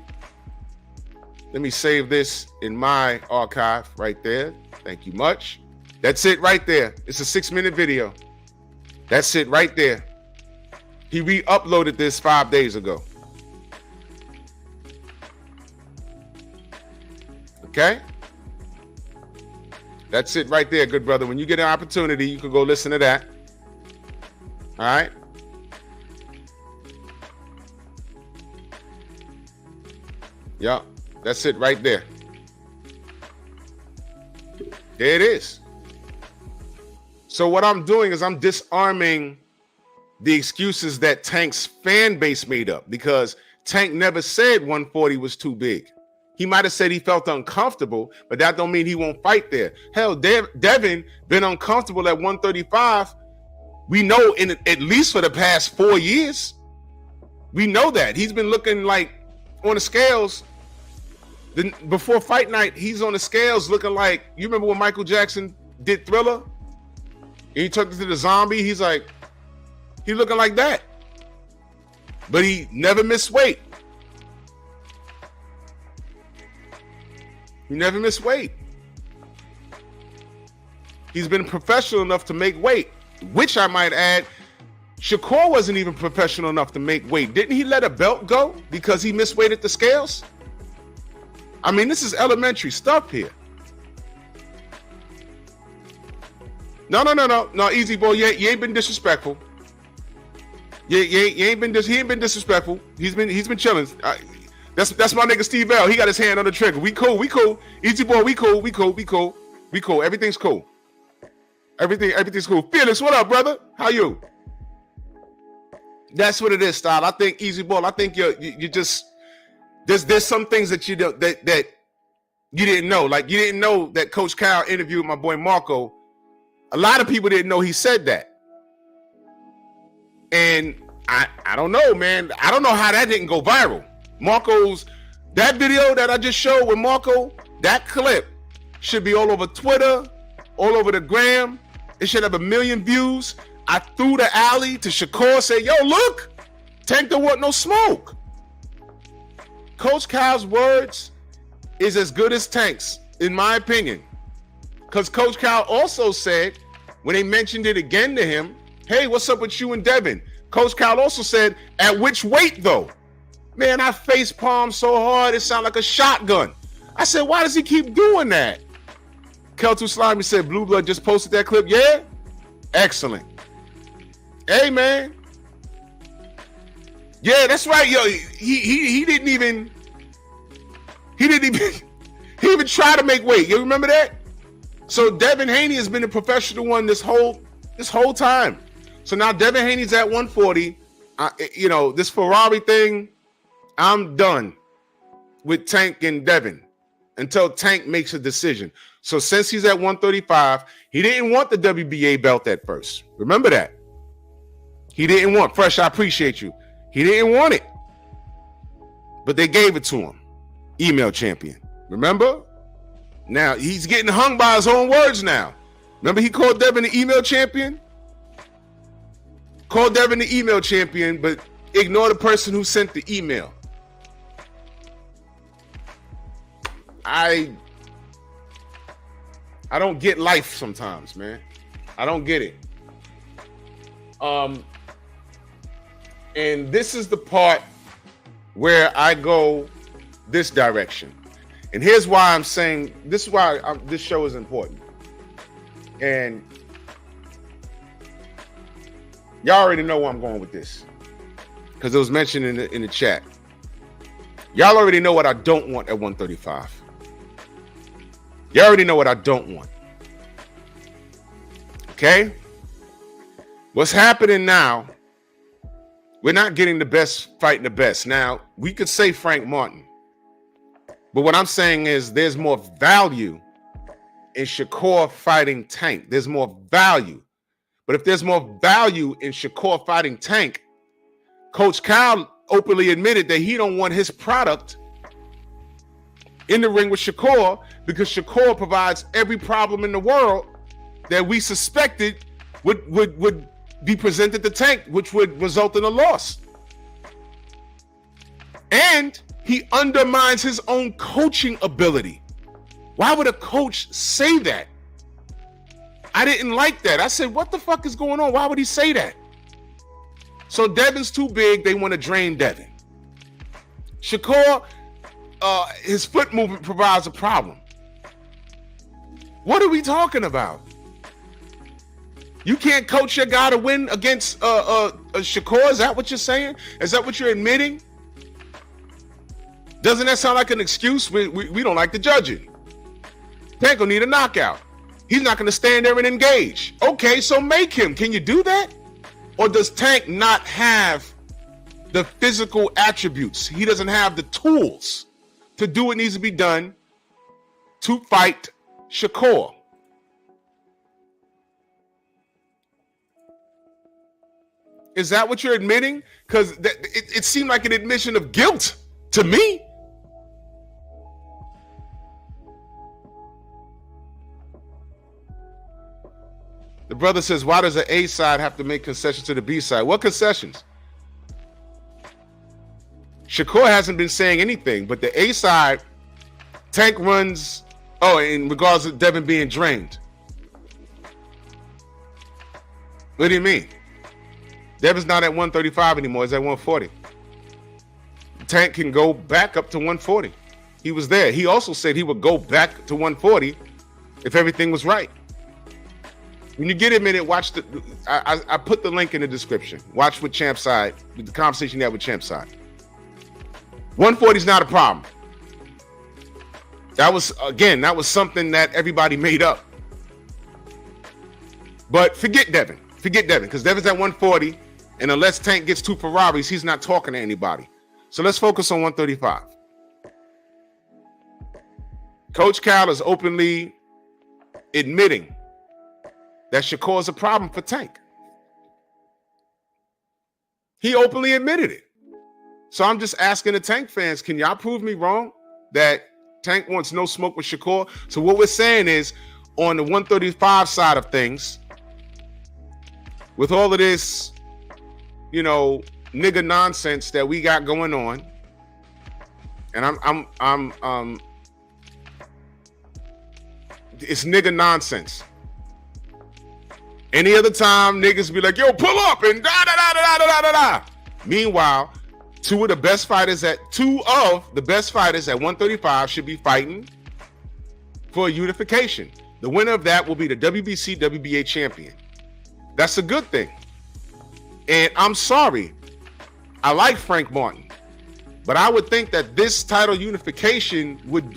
[SPEAKER 2] Let me save this in my archive right there. Thank you much. That's it right there. It's a 6-minute video. That's it right there. He re-uploaded this 5 days ago. Okay? That's it right there, good brother. When you get an opportunity, you can go listen to that. All right? Yeah, that's it right there. There it is. So what I'm doing is I'm disarming the excuses that Tank's fan base made up, because Tank never said 140 was too big. He might have said he felt uncomfortable, but that don't mean he won't fight there. Hell, Devin been uncomfortable at 135. We know in at least for the past 4 years. We know that. He's been looking like on the scales. Before fight night, he's on the scales looking like, you remember when Michael Jackson did Thriller? And he took it to the zombie. He's like, he looking like that. But he never missed weight. He never missed weight. He's been professional enough to make weight, which I might add, Shakur wasn't even professional enough to make weight. Didn't he let a belt go because he missed weight at the scales? I mean, this is elementary stuff here. No, Easy Boy, you ain't been disrespectful. You ain't been disrespectful. He's been chilling. That's my nigga Steve L. He got his hand on the trigger. We cool. Easy Boy, we cool. Everything's cool. Everything's cool. Felix, what up, brother? How you? That's what it is, Style. I think Easy Ball. I think you just there's some things that you don't that you didn't know. Like you didn't know that Coach Cal interviewed my boy Marco. A lot of people didn't know he said that. And I don't know, man. I don't know how that didn't go viral. Marco's that video that I just showed with Marco, that clip should be all over Twitter, all over the gram. It should have 1 million views. I threw the alley to Shakur, said, yo, look, Tank don't want no smoke. Coach Cal's words is as good as Tank's, in my opinion. Because Coach Cal also said, when they mentioned it again to him, hey, what's up with you and Devin? Coach Cal also said, at which weight, though? Man, I face palm so hard, it sounded like a shotgun. I said, why does he keep doing that? Keltu Slimy said, Blue Blood just posted that clip. Yeah? Excellent. Hey, man. Yeah, that's right, yo. He didn't even try to make weight. You remember that? So Devin Haney has been a professional one this whole time. So now Devin Haney's at 140. You know, this Ferrari thing, I'm done with Tank and Devin until Tank makes a decision. So since he's at 135, he didn't want the WBA belt at first. Remember that. He didn't want, Fresh, I appreciate you. He didn't want it. But they gave it to him. Email champion. Remember? Now, he's getting hung by his own words now. Remember he called Devin the email champion? Called Devin the email champion, but ignore the person who sent the email. I don't get life sometimes, man. I don't get it. And this is the part where I go this direction. And here's why I'm saying, this is why this show is important. And y'all already know where I'm going with this, because it was mentioned in the chat. Y'all already know what I don't want at 135. Y'all already know what I don't want. Okay? What's happening now, we're not getting the best fighting the best. Now, we could say Frank Martin, but what I'm saying is there's more value in Shakur fighting Tank. There's more value. But if there's more value in Shakur fighting Tank, Coach Kyle openly admitted that he don't want his product in the ring with Shakur, because Shakur provides every problem in the world that we suspected would be presented to Tank, which would result in a loss. And he undermines his own coaching ability. Why would a coach say that? I didn't like that. I said, what the fuck is going on? Why would he say that? So Devin's too big. They want to drain Devin. Shakur, his foot movement provides a problem. What are we talking about? You can't coach your guy to win against Shakur? Is that what you're saying? Is that what you're admitting? Doesn't that sound like an excuse? We don't like to judge it. Tank will need a knockout. He's not going to stand there and engage. Okay, so make him. Can you do that? Or does Tank not have the physical attributes? He doesn't have the tools to do what needs to be done to fight Shakur. Is that what you're admitting? Because it seemed like an admission of guilt to me. The brother says, why does the A side have to make concessions to the B side? What concessions? Shakur hasn't been saying anything, but the A side, Tank runs, in regards to Devin being drained. What do you mean? Devin's not at 135 anymore. He's at 140. Tank can go back up to 140. He was there. He also said he would go back to 140 if everything was right. When you get a minute, watch I put the link in the description. Watch with Champ Side, with the conversation you had with Champ Side. 140 is not a problem. That was something that everybody made up. But forget Devin, because Devin's at 140, and unless Tank gets 2 Ferraris, he's not talking to anybody. So let's focus on 135. Coach Cal is openly admitting that Shakur is a problem for Tank. He openly admitted it. So I'm just asking the Tank fans, can y'all prove me wrong that Tank wants no smoke with Shakur? So what we're saying is, on the 135 side of things, with all of this, nigga nonsense that we got going on, and I'm it's nigga nonsense. Any other time, niggas be like, yo, pull up and da-da-da-da-da-da-da-da. Meanwhile, two of the best fighters at 135 should be fighting for a unification. The winner of that will be the WBC WBA champion. That's a good thing. And I'm sorry, I like Frank Martin, but I would think that this title unification would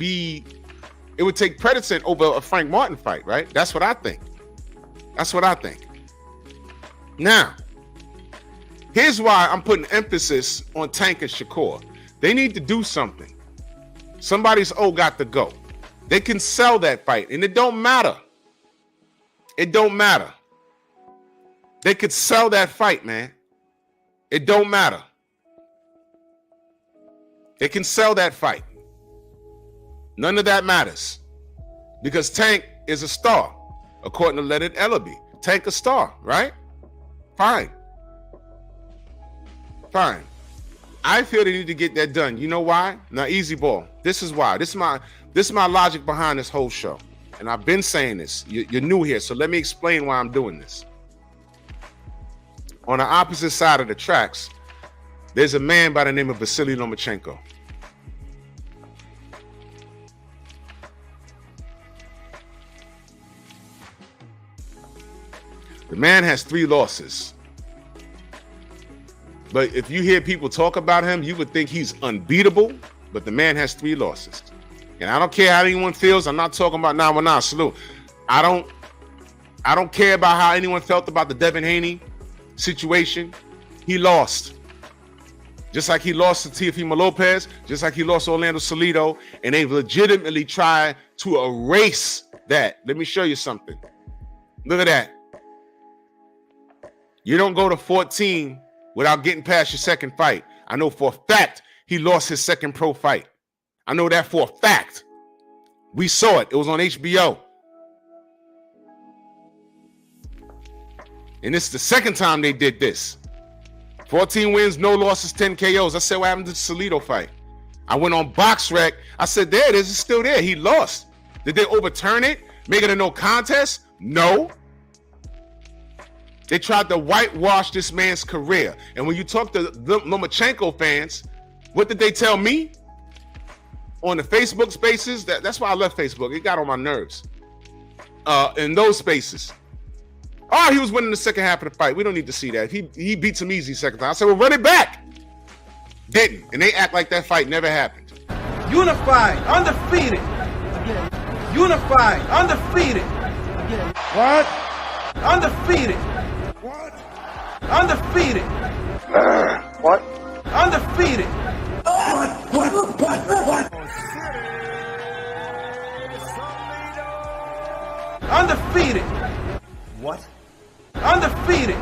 [SPEAKER 2] take precedent over a Frank Martin fight, right? That's what I think. Now, here's why I'm putting emphasis on Tank and Shakur. They need to do something. Somebody's got to go. They can sell that fight, and it don't matter. It don't matter. They could sell that fight, man. It don't matter. They can sell that fight. None of that matters. Because Tank is a star, according to Leonard Ellaby. Tank a star, right? Fine. Fine. I feel they need to get that done. You know why? Now, easy ball. This is why. This is my logic behind this whole show. And I've been saying this. You're new here, so let me explain why I'm doing this. On the opposite side of the tracks, there's a man by the name of Vasily Lomachenko. The man has 3 losses. But if you hear people talk about him, you would think he's unbeatable, but the man has 3 losses. And I don't care how anyone feels. I'm not talking about 919 salute. I don't care about how anyone felt about the Devin Haney situation. He lost. Just like he lost to Teofimo Lopez, just like he lost to Orlando Salido, and they've legitimately tried to erase that. Let me show you something. Look at that. You don't go to 14 without getting past your second fight. I know for a fact he lost his second pro fight. I know that for a fact. We saw it. It was on HBO. And this is the second time they did this. 14 wins, no losses, 10 KOs. I said, what happened to the Salido fight? I went on BoxRec. I said, there it is. It's still there. He lost. Did they overturn it? Make it a no contest? No. They tried to whitewash this man's career. And when you talk to the Lomachenko fans, what did they tell me? On the Facebook spaces, that's why I left Facebook. It got on my nerves. In those spaces. Oh, he was winning the second half of the fight. We don't need to see that. He beats him easy second time. I said, well, run it back. Didn't. And they act like that fight never happened.
[SPEAKER 6] Unified, undefeated. Unified, undefeated.
[SPEAKER 2] What?
[SPEAKER 6] Undefeated.
[SPEAKER 2] What?
[SPEAKER 6] Undefeated.
[SPEAKER 4] What?
[SPEAKER 6] Undefeated.
[SPEAKER 2] What?
[SPEAKER 6] Undefeated.
[SPEAKER 2] What?
[SPEAKER 6] Undefeated.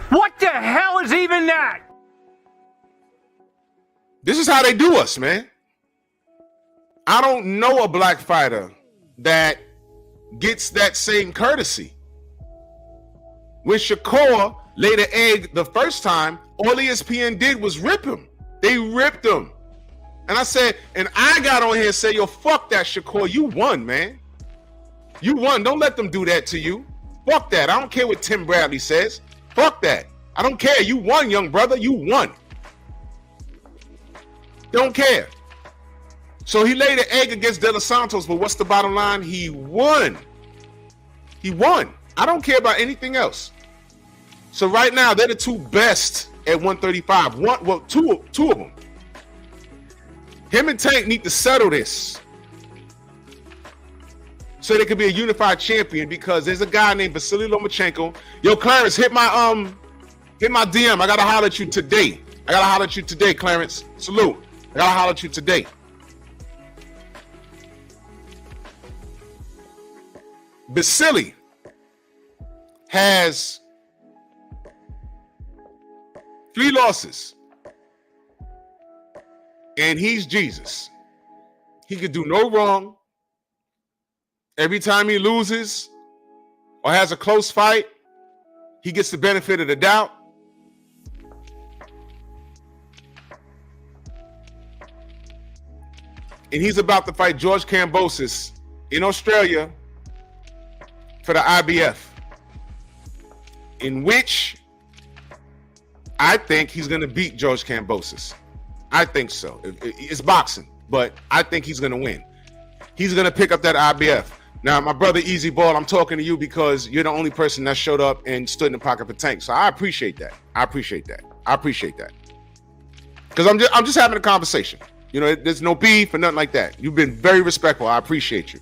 [SPEAKER 5] What the hell is even that?
[SPEAKER 2] This is how they do us, man. I don't know a black fighter that gets that same courtesy. When Shakur laid an egg the first time, all ESPN did was rip him. They ripped him. And I said, and I got on here and said, yo, fuck that, Shakur. You won, man. You won. Don't let them do that to you. Fuck that. I don't care what Tim Bradley says. Fuck that. I don't care. You won, young brother. You won. Don't care. So he laid an egg against De Los Santos, but what's the bottom line? He won. He won. I don't care about anything else. So right now, they're the 2 best at 135. Two of them. Him and Tank need to settle this so they could be a unified champion, because there's a guy named Vasily Lomachenko. Yo, Clarence, hit my DM. I gotta holler at you today. Clarence. Salute. I gotta holler at you today. Vasily has 3 losses. And he's Jesus. He could do no wrong. Every time he loses or has a close fight, he gets the benefit of the doubt. And he's about to fight George Kambosos in Australia for the IBF, in which I think he's going to beat George Kambosos. I think so. It's boxing, but I think he's going to win. He's going to pick up that IBF. Now, my brother Easy Ball, I'm talking to you because you're the only person that showed up and stood in the pocket for Tank. So I appreciate that. Because I'm just having a conversation. You know, there's no beef or nothing like that. You've been very respectful. I appreciate you.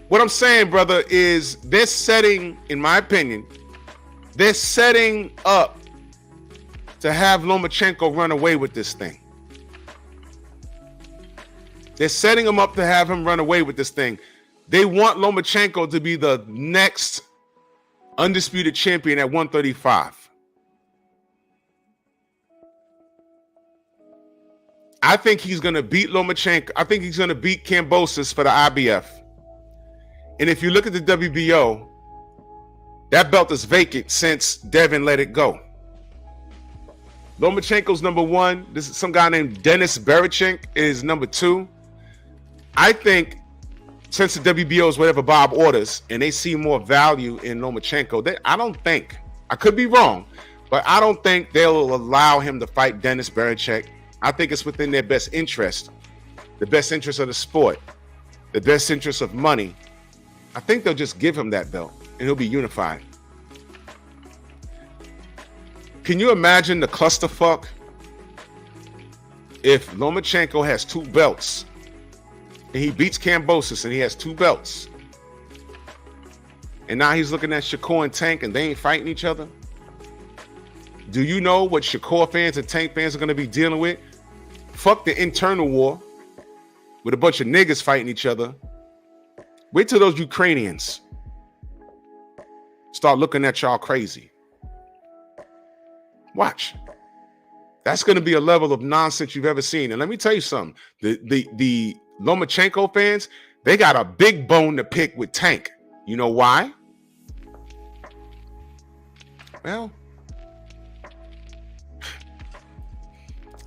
[SPEAKER 2] what I'm saying, brother, is they're setting, in my opinion, they're setting up to have Lomachenko run away with this thing. They're setting him up to have him run away with this thing. They want Lomachenko to be the next undisputed champion at 135. I think he's going to beat Lomachenko. I think he's going to beat Kambosos for the IBF. And if you look at the WBO, that belt is vacant since Devin let it go. Lomachenko's number one. This is some guy named Dennis Berechink is number two. I think since the WBO is whatever Bob orders and they see more value in Lomachenko, I could be wrong, but I don't think they'll allow him to fight Dennis Berechink. I think it's within their best interest, the best interest of the sport, the best interest of money. I think they'll just give him that belt and he'll be unified. Can you imagine the clusterfuck if Lomachenko has two belts and he beats Kambosos and he has two belts and now he's looking at Shakur and Tank and they ain't fighting each other? Do you know what Shakur fans and Tank fans are going to be dealing with? Fuck the internal war with a bunch of niggas fighting each other. Wait till those Ukrainians start looking at y'all crazy. Watch. That's going to be a level of nonsense you've ever seen. And let me tell you something. The Lomachenko fans, they got a big bone to pick with Tank. You know why? Well,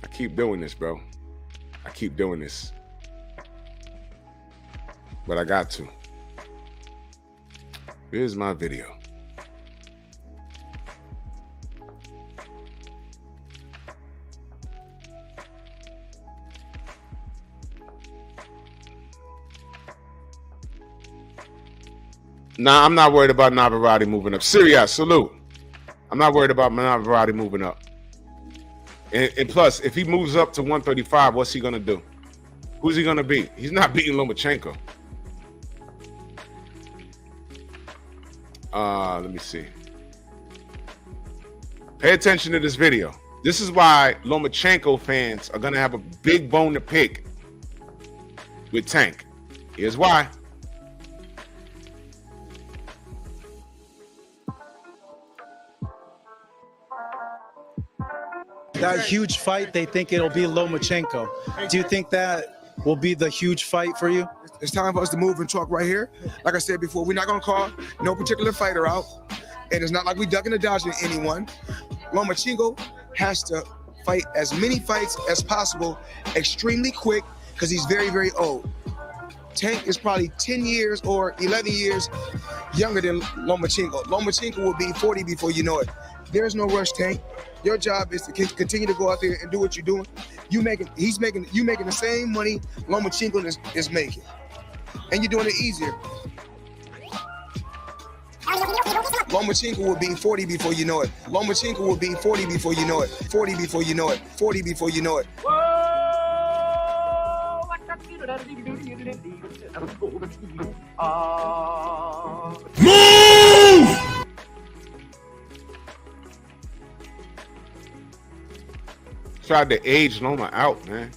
[SPEAKER 2] I keep doing this, bro. I keep doing this. But I got to. Here's my video. Nah, I'm not worried about Navarrete moving up. Serious, salute. I'm not worried about Navarrete moving up. And plus, if he moves up to 135, what's he going to do? Who's he going to beat? He's not beating Lomachenko. Let me see. Pay attention to this video. This is why Lomachenko fans are going to have a big bone to pick with Tank. Here's why.
[SPEAKER 7] That huge fight, they think it'll be Lomachenko. Do you think that will be the huge fight for you?
[SPEAKER 8] It's time for us to move and talk right here. Like I said before, we're not going to call no particular fighter out. And it's not like we ducking or dodging anyone. Lomachenko has to fight as many fights as possible extremely quick because he's very, very old. Tank is probably 10 years or 11 years younger than Lomachenko. Lomachenko will be 40 before you know it. There's no rush, Tank. Your job is to continue to go out there and do what you're doing. You making the same money Lomachenko is making, and you're doing it easier. Lomachenko will be 40 before you know it. Lomachenko will be 40 before you know it. 40 before you know it. 40 before you know it.
[SPEAKER 2] Move! Tried to age Loma out, man.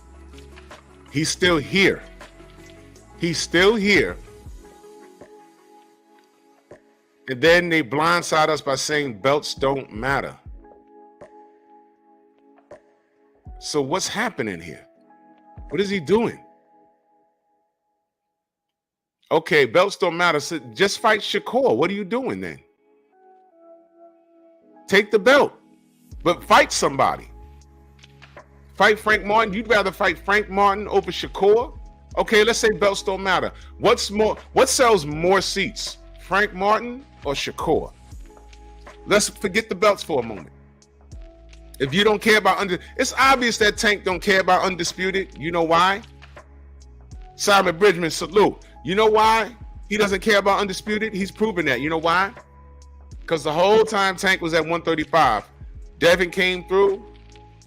[SPEAKER 2] He's still here. He's still here. And then they blindside us by saying belts don't matter. So what's happening here? What is he doing? Okay, belts don't matter. So just fight Shakur. What are you doing then? Take the belt, but fight somebody. Fight Frank Martin. You'd rather fight Frank Martin over Shakur? Okay, let's say belts don't matter. What sells more seats? Frank Martin or Shakur? Let's forget the belts for a moment. If you don't care about it's obvious that Tank don't care about undisputed. You know why? Simon Bridgman, salute. You know why he doesn't care about undisputed? He's proven that. You know why? Because the whole time Tank was at 135, Devin came through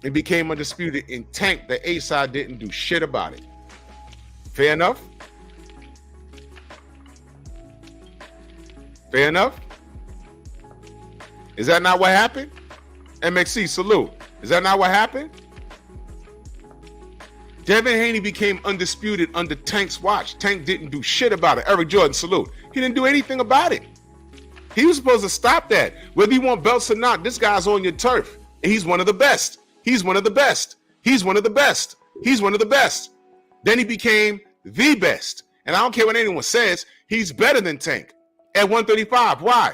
[SPEAKER 2] and became undisputed, and Tank, the A side, didn't do shit about it. Fair enough? Fair enough? Is that not what happened? MXC, salute. Is that not what happened? Devin Haney became undisputed under Tank's watch. Tank didn't do shit about it. Eric Jordan, salute. He didn't do anything about it. He was supposed to stop that. Whether you want belts or not, this guy's on your turf. And he's one of the best. He's one of the best. He's one of the best. He's one of the best. Then he became the best. And I don't care what anyone says, he's better than Tank at 135. Why?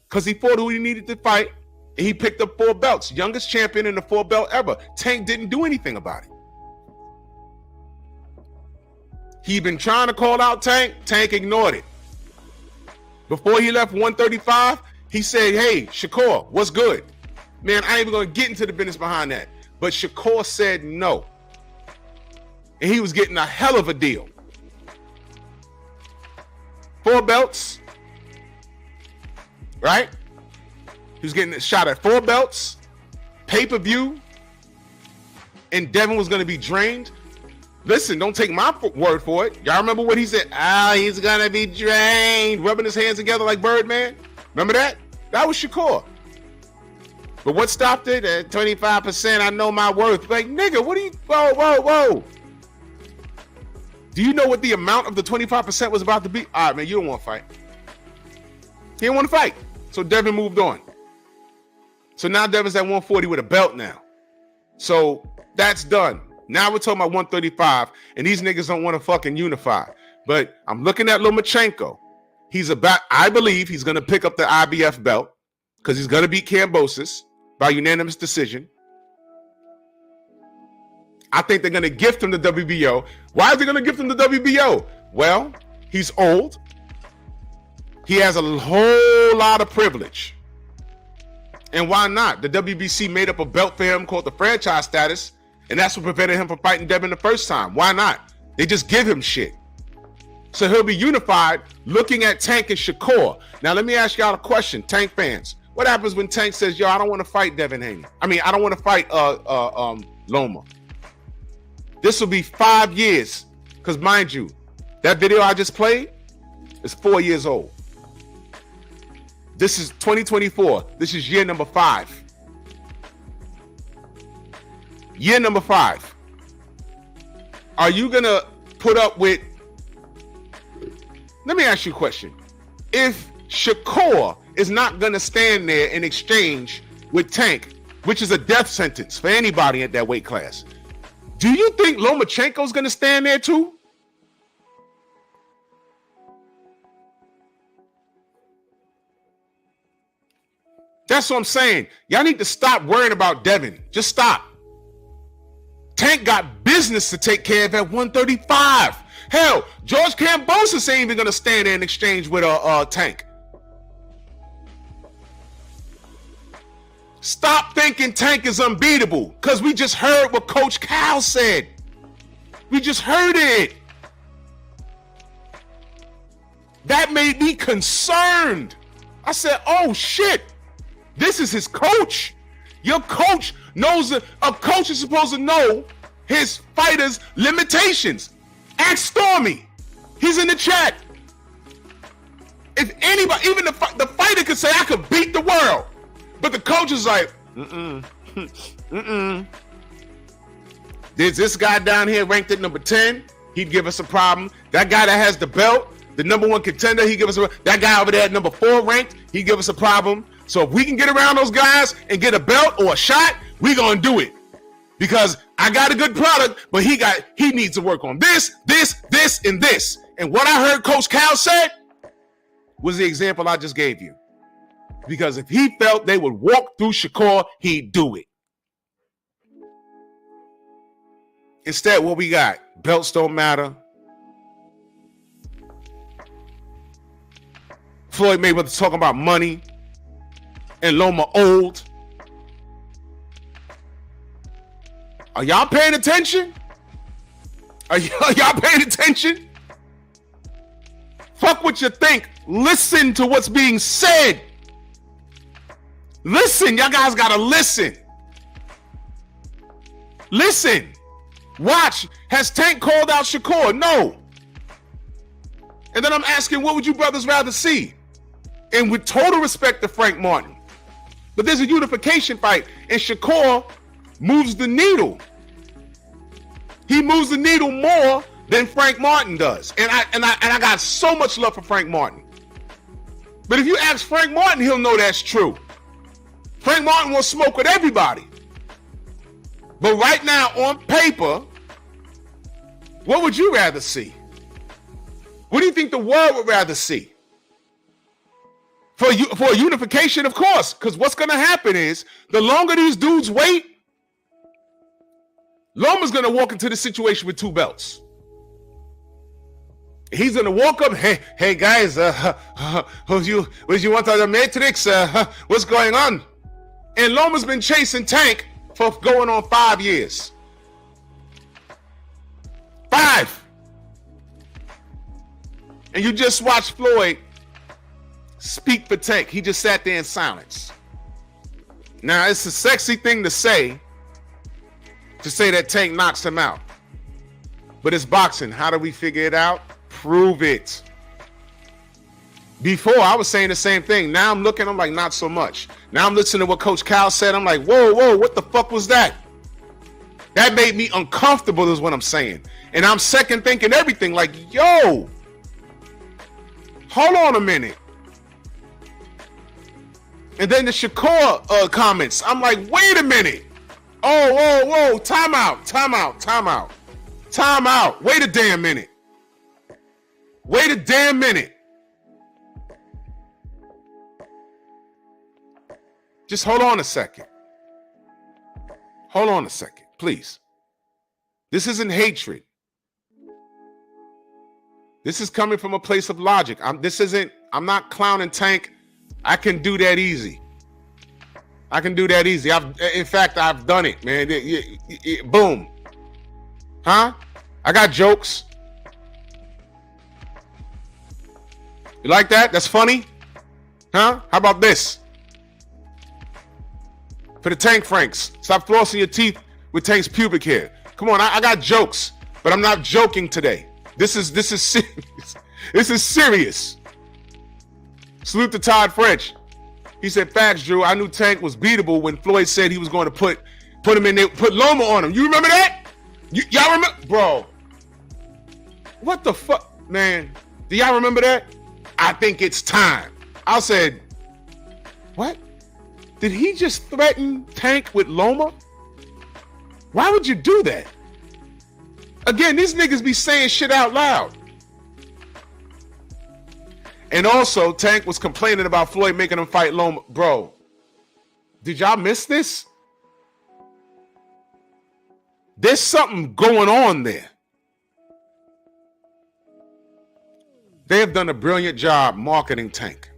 [SPEAKER 2] Because he fought who he needed to fight, and he picked up 4 belts. Youngest champion in the 4 belt ever. Tank didn't do anything about it. He'd been trying to call out Tank. Tank ignored it. Before he left 135, he said, hey, Shakur, what's good? Man, I ain't even going to get into the business behind that. But Shakur said no. And he was getting a hell of a deal. 4 belts. Right? He was getting a shot at 4 belts. Pay-per-view. And Devin was going to be drained. Listen, don't take my word for it. Y'all remember what he said? He's going to be drained. Rubbing his hands together like Birdman. Remember that? That was Shakur. But what stopped it? At 25%, I know my worth. Like, nigga, what are you... Whoa. Do you know what the amount of the 25% was about to be? All right, man, you don't want to fight. He didn't want to fight. So Devin moved on. So now Devin's at 140 with a belt now. So that's done. Now we're talking about 135, and these niggas don't want to fucking unify. But I'm looking at Lomachenko. I believe he's going to pick up the IBF belt because he's going to beat Kambosos by unanimous decision. I think they're going to gift him the WBO. Why are they going to gift him the WBO? Well, he's old. He has a whole lot of privilege. And why not? The WBC made up a belt for him called the franchise status, and that's what prevented him from fighting Devin the first time. Why not? They just give him shit. So he'll be unified looking at Tank and Shakur. Now, let me ask y'all a question, Tank fans. What happens when Tank says, yo, I don't want to fight Devin Haney? I don't want to fight Loma. This will be 5 years. Because mind you, that video I just played is 4 years old. This is 2024. This is year number 5. Year number 5. Are you going to put up with... Let me ask you a question. If Shakur is not going to stand there and exchange with Tank, which is a death sentence for anybody at that weight class, do you think Lomachenko is going to stand there too? That's what I'm saying. Y'all need to stop worrying about Devin. Just stop. Tank got business to take care of at 135. Hell, George Kambosos ain't even going to stand there and exchange with Tank. Stop thinking Tank is unbeatable, because we just heard what Coach Cal said. We just heard it. That made me concerned. I said, oh shit, this is his coach. Your coach knows that a coach is supposed to know his fighters' limitations. Ask Stormy. He's in the chat. If anybody, even the fighter could say, I could beat the world. But the coach is like, There's this guy down here ranked at number 10. He'd give us a problem. That guy that has the belt, the number 1 contender, he'd give us a... That guy over there at number 4 ranked, he'd give us a problem. So if we can get around those guys and get a belt or a shot, we're going to do it. Because I got a good product, but he needs to work on this, and this. And what I heard Coach Cal said was the example I just gave you. Because if he felt they would walk through Shakur, he'd do it. Instead, what we got? Belts don't matter. Floyd Mayweather's talking about money. And Loma old. Are y'all paying attention? Are y'all paying attention? Fuck what you think. Listen to what's being said. Listen, y'all guys gotta listen. Listen. Watch. Has Tank called out Shakur? No. And then I'm asking, what would you brothers rather see? And with total respect to Frank Martin, but there's a unification fight, and Shakur moves the needle. He moves the needle more than Frank Martin does, and I got so much love for Frank Martin. But if you ask Frank Martin, he'll know that's true. Frank Martin will smoke with everybody. But right now, on paper, what would you rather see? What do you think the world would rather see? For a unification, of course, because what's going to happen is the longer these dudes wait, Loma's going to walk into the situation with 2 belts. He's going to walk up, hey guys, what you want out of the Matrix? What's going on? And Loma's been chasing Tank for going on 5 years. 5. And you just watched Floyd speak for Tank. He just sat there in silence. Now, it's a sexy thing to say that Tank knocks him out. But it's boxing. How do we figure it out? Prove it. Before, I was saying the same thing. Now I'm looking, I'm like, not so much. Now I'm listening to what Coach Cal said. I'm like, whoa, what the fuck was that? That made me uncomfortable is what I'm saying. And I'm second thinking everything like, yo, hold on a minute. And then the Shakur comments, I'm like, wait a minute. Oh, whoa, time out. Wait a damn minute. Just hold on a second. Please. This isn't hatred. This is coming from a place of logic. I'm not clowning Tank. I can do that easy. In fact, I've done it, man. Boom. Huh? I got jokes. You like that? That's funny? Huh? How about this? For the Tank Franks, stop flossing your teeth with Tank's pubic hair. Come on, I got jokes, but I'm not joking today. This is serious. This is serious. Salute to Todd French. He said, facts, Drew. I knew Tank was beatable when Floyd said he was going to put him in there, put Loma on him. You remember that? Y'all remember? Bro. What the fuck? Man, do y'all remember that? I think it's time. I said, what? Did he just threaten Tank with Loma? Why would you do that? Again, these niggas be saying shit out loud. And also, Tank was complaining about Floyd making him fight Loma. Bro, did y'all miss this? There's something going on there. They have done a brilliant job marketing Tank.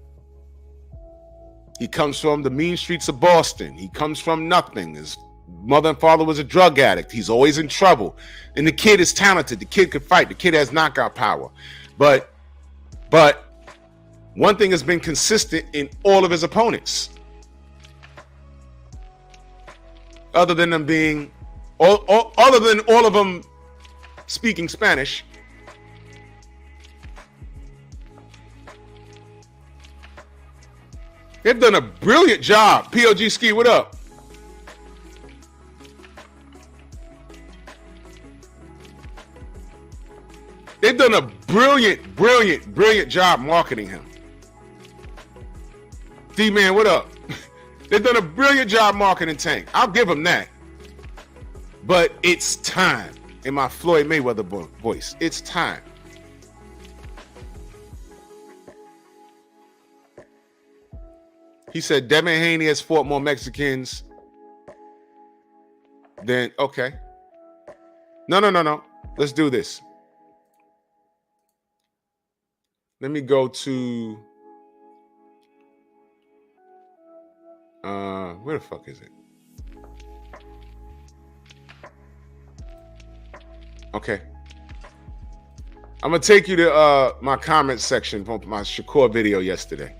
[SPEAKER 2] He comes from the mean streets of Boston. He comes from nothing. His mother and father was a drug addict. He's always in trouble. And the kid is talented. The kid could fight. The kid has knockout power. But one thing has been consistent in all of his opponents. Other than them being, other than all of them speaking Spanish. They've done a brilliant job. POG Ski, what up? They've done a brilliant job marketing him. D-Man, what up? They've done a brilliant job marketing Tank. I'll give them that. But it's time. In my Floyd Mayweather voice, it's time. He said Devin Haney has fought more Mexicans than... Okay. No. Let's do this. Let me go to... where the fuck is it? Okay. I'm going to take you to my comment section from my Shakur video yesterday.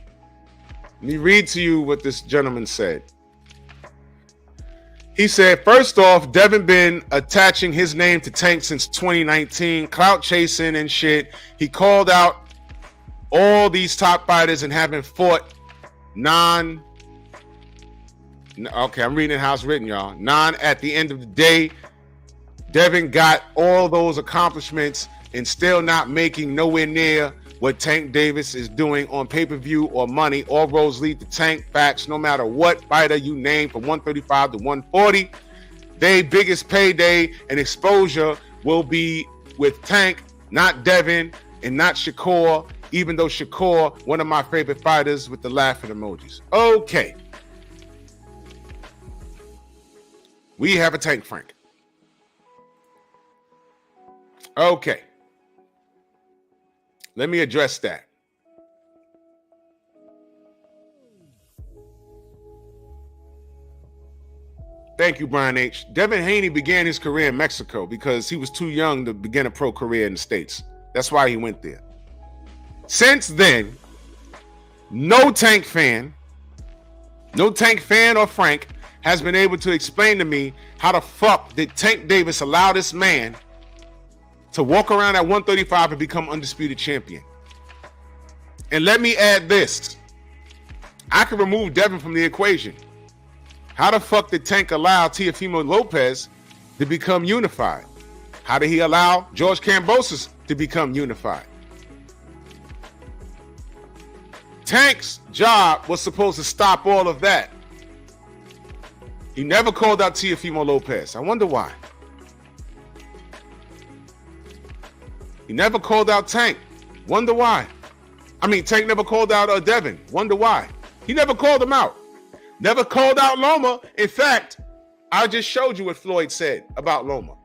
[SPEAKER 2] Let me read to you what this gentleman said. He said, first off, Devin been attaching his name to Tank since 2019, clout chasing and shit. He called out all these top fighters and having fought okay, I'm reading how it's written, y'all. At the end of the day, Devin got all those accomplishments and still not making nowhere near what Tank Davis is doing on pay-per-view or money. All roads lead to Tank. Facts, no matter what fighter you name from 135 to 140, their biggest payday and exposure will be with Tank, not Devin and not Shakur, even though Shakur, one of my favorite fighters with the laughing emojis. Okay. We have a Tank Frank. Okay. Let me address that. Thank you, Brian H. Devin Haney began his career in Mexico because he was too young to begin a pro career in the States. That's why he went there. Since then, no Tank fan or Frank has been able to explain to me how the fuck did Tank Davis allow this man to walk around at 135 and become undisputed champion. And let me add this. I can remove Devin from the equation. How the fuck did Tank allow Teofimo Lopez to become unified? How did he allow George Kambosos to become unified? Tank's job was supposed to stop all of that. He never called out Teofimo Lopez. I wonder why. He never called out Tank. Wonder why. I mean, Tank never called out Devin. Wonder why. He never called him out. Never called out Loma. In fact, I just showed you what Floyd said about Loma.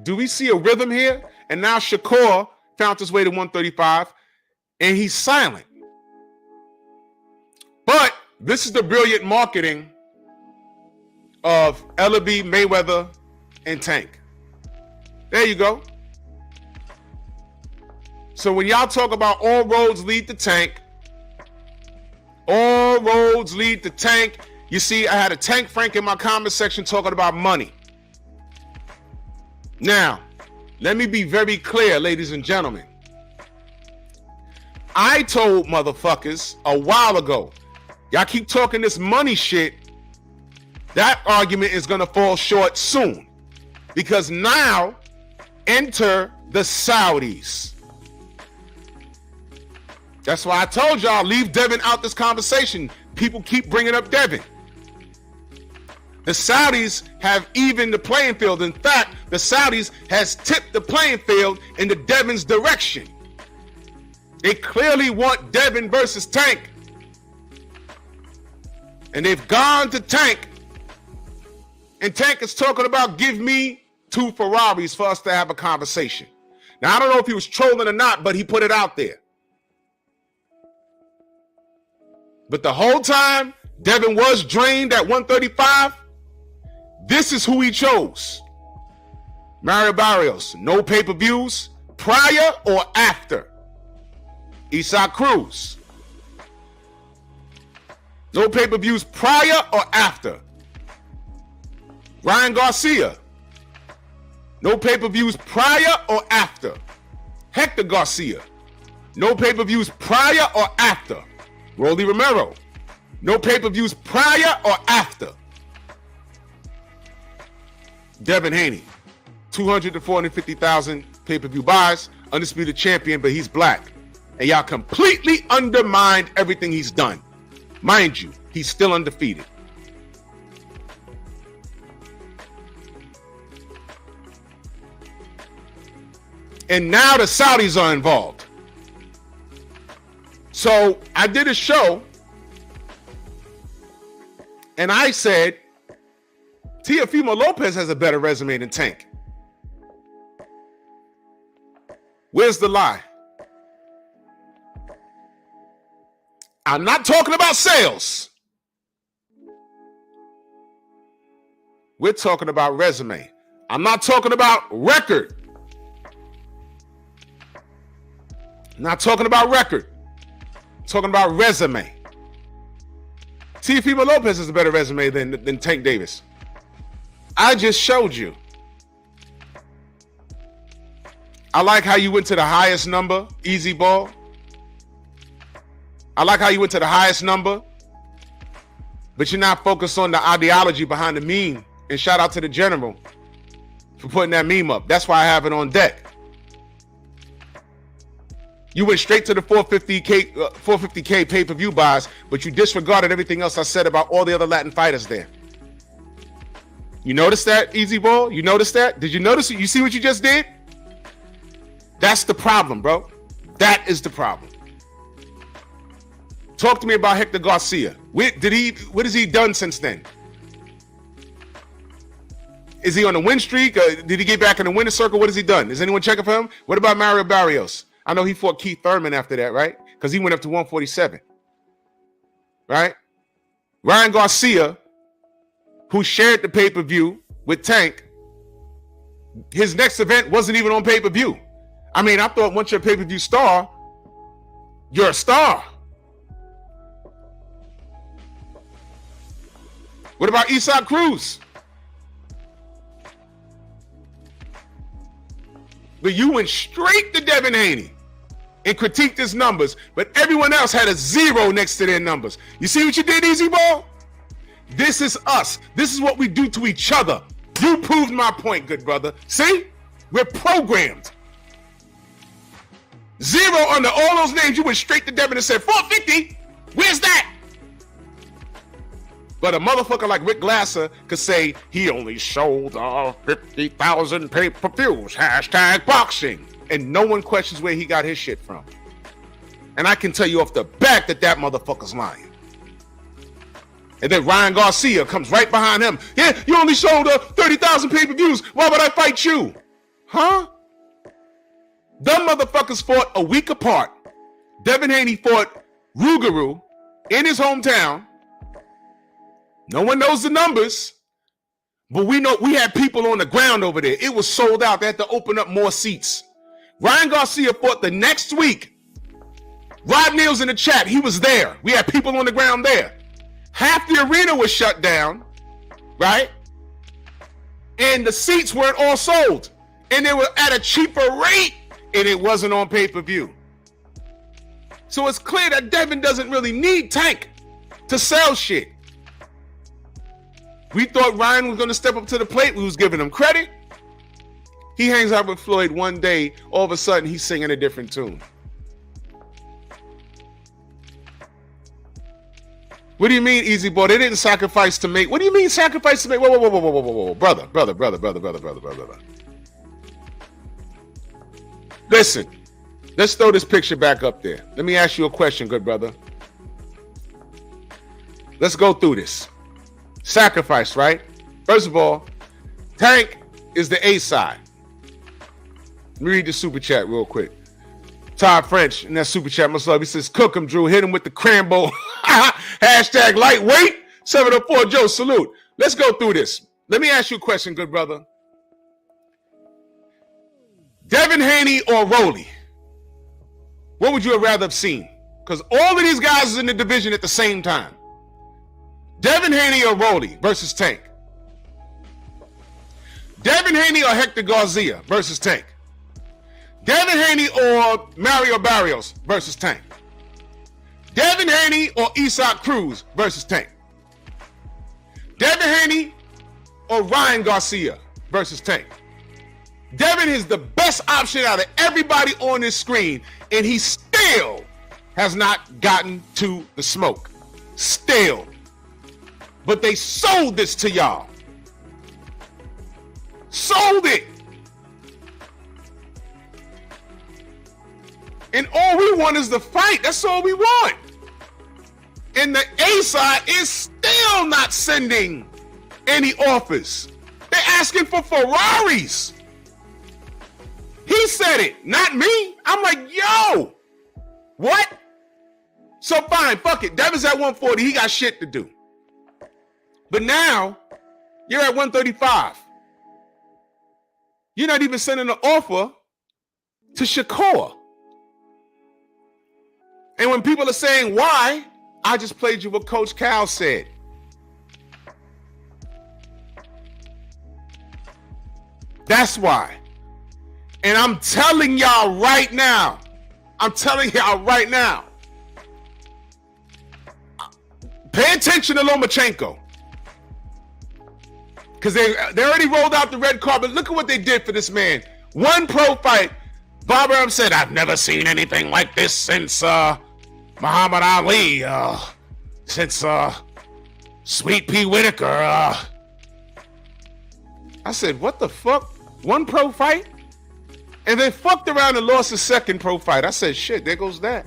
[SPEAKER 2] Do we see a rhythm here? And now Shakur found his way to 135, and he's silent. But this is the brilliant marketing of Ellaby, Mayweather, and Tank. There you go. So when y'all talk about all roads lead to Tank, all roads lead to Tank, you see I had a Tank Frank in my comment section talking about money. Now, let me be very clear, ladies and gentlemen. I told motherfuckers a while ago, y'all keep talking this money shit, that argument is going to fall short soon. Because now, enter the Saudis. That's why I told y'all, leave Devin out this conversation. People keep bringing up Devin. The Saudis have evened the playing field. In fact, the Saudis has tipped the playing field into Devin's direction. They clearly want Devin versus Tank. And they've gone to Tank. And Tank is talking about, give me 2 Ferraris for us to have a conversation. Now, I don't know if he was trolling or not, but he put it out there. But the whole time, Devin was drained at 135. This is who he chose. Mario Barrios, no pay-per-views, prior or after. Isaac Cruz, no pay-per-views prior or after. Ryan Garcia, no pay-per-views prior or after. Hector Garcia, no pay-per-views prior or after. Rolly Romero, no pay-per-views prior or after. Devin Haney, 200 to 450,000 pay-per-view buys, undisputed champion, but he's black. And y'all completely undermined everything he's done. Mind you, he's still undefeated. And now the Saudis are involved. So I did a show and I said, Teofimo Lopez has a better resume than Tank. Where's the lie? I'm not talking about sales. We're talking about resume. I'm not talking about record. I'm not talking about record. I'm talking about resume. Teofimo Lopez has a better resume than Tank Davis. I just showed you. I like how you went to the highest number, Easy Ball. I like how you went to the highest number, but you're not focused on the ideology behind the meme. And shout out to the general for putting that meme up. That's why I have it on deck. You went straight to the 450K pay-per-view buys, but you disregarded everything else I said about all the other Latin fighters there. You notice that, Easy Ball? You notice that? Did you notice it? You see what you just did? That's the problem, bro. That is the problem. Talk to me about Hector Garcia. What has he done since then? Is he on a win streak? Did he get back in the winning circle? What has he done? Is anyone checking for him? What about Mario Barrios? I know he fought Keith Thurman after that, right? Because he went up to 147. Right? Ryan Garcia, who shared the pay-per-view with Tank, his next event wasn't even on pay-per-view. I mean, I thought once you're a pay-per-view star, you're a star. What about Isaac Cruz? But you went straight to Devin Haney and critiqued his numbers, but everyone else had a 0 next to their numbers. You see what you did, Easy Ball? This is us. This is what we do to each other. You proved my point, good brother. See? We're programmed. 0 under all those names. You went straight to Devin and said, 450? Where's that? But a motherfucker like Rick Glasser could say he only sold 50,000 pay-per-views, #boxing. And no one questions where he got his shit from. And I can tell you off the back that motherfucker's lying. And then Ryan Garcia comes right behind him. Yeah, you only sold 30,000 pay-per-views. Why would I fight you? Huh? Them motherfuckers fought a week apart. Devin Haney fought Rougarou in his hometown. No one knows the numbers, but we know we had people on the ground over there. It was sold out. They had to open up more seats. Ryan Garcia fought the next week. Rod Neal's in the chat. He was there. We had people on the ground there. Half the arena was shut down, right? And the seats weren't all sold. And they were at a cheaper rate, and it wasn't on pay-per-view. So it's clear that Devin doesn't really need Tank to sell shit. We thought Ryan was going to step up to the plate. We was giving him credit. He hangs out with Floyd one day. All of a sudden, he's singing a different tune. What do you mean, Easy Boy? They didn't sacrifice to make. What do you mean sacrifice to make? Whoa. Brother. Listen, let's throw this picture back up there. Let me ask you a question, good brother. Let's go through this. Sacrifice, right? First of all, Tank is the A side. Let me read the super chat real quick. Todd French in that super chat, much love. He says, cook him, Drew. Hit him with the Crambo. Hashtag lightweight. 704 Joe, salute. Let's go through this. Let me ask you a question, good brother. Devin Haney or Rolly? What would you have rather have seen? Because all of these guys is in the division at the same time. Devin Haney or Rolly versus Tank? Devin Haney or Hector Garcia versus Tank? Devin Haney or Mario Barrios versus Tank? Devin Haney or Isaac Cruz versus Tank? Devin Haney or Ryan Garcia versus Tank? Devin is the best option out of everybody on this screen, and he still has not gotten to the smoke. Still. But they sold this to y'all. Sold it. And all we want is the fight. That's all we want. And the A side is still not sending any offers. They're asking for Ferraris. He said it, not me. I'm like, yo, what? So fine, fuck it. Devin's at 140. He got shit to do. But now, you're at 135. You're not even sending an offer to Shakur. And when people are saying why, I just played you what Coach Cal said. That's why. And I'm telling y'all right now, pay attention to Lomachenko. Because they already rolled out the red carpet. Look at what they did for this man. One pro fight, Bob Arum said, I've never seen anything like this since Muhammad Ali, since Sweet Pea Whitaker. I said, what the fuck? One pro fight? And then fucked around and lost his second pro fight. I said, shit, there goes that.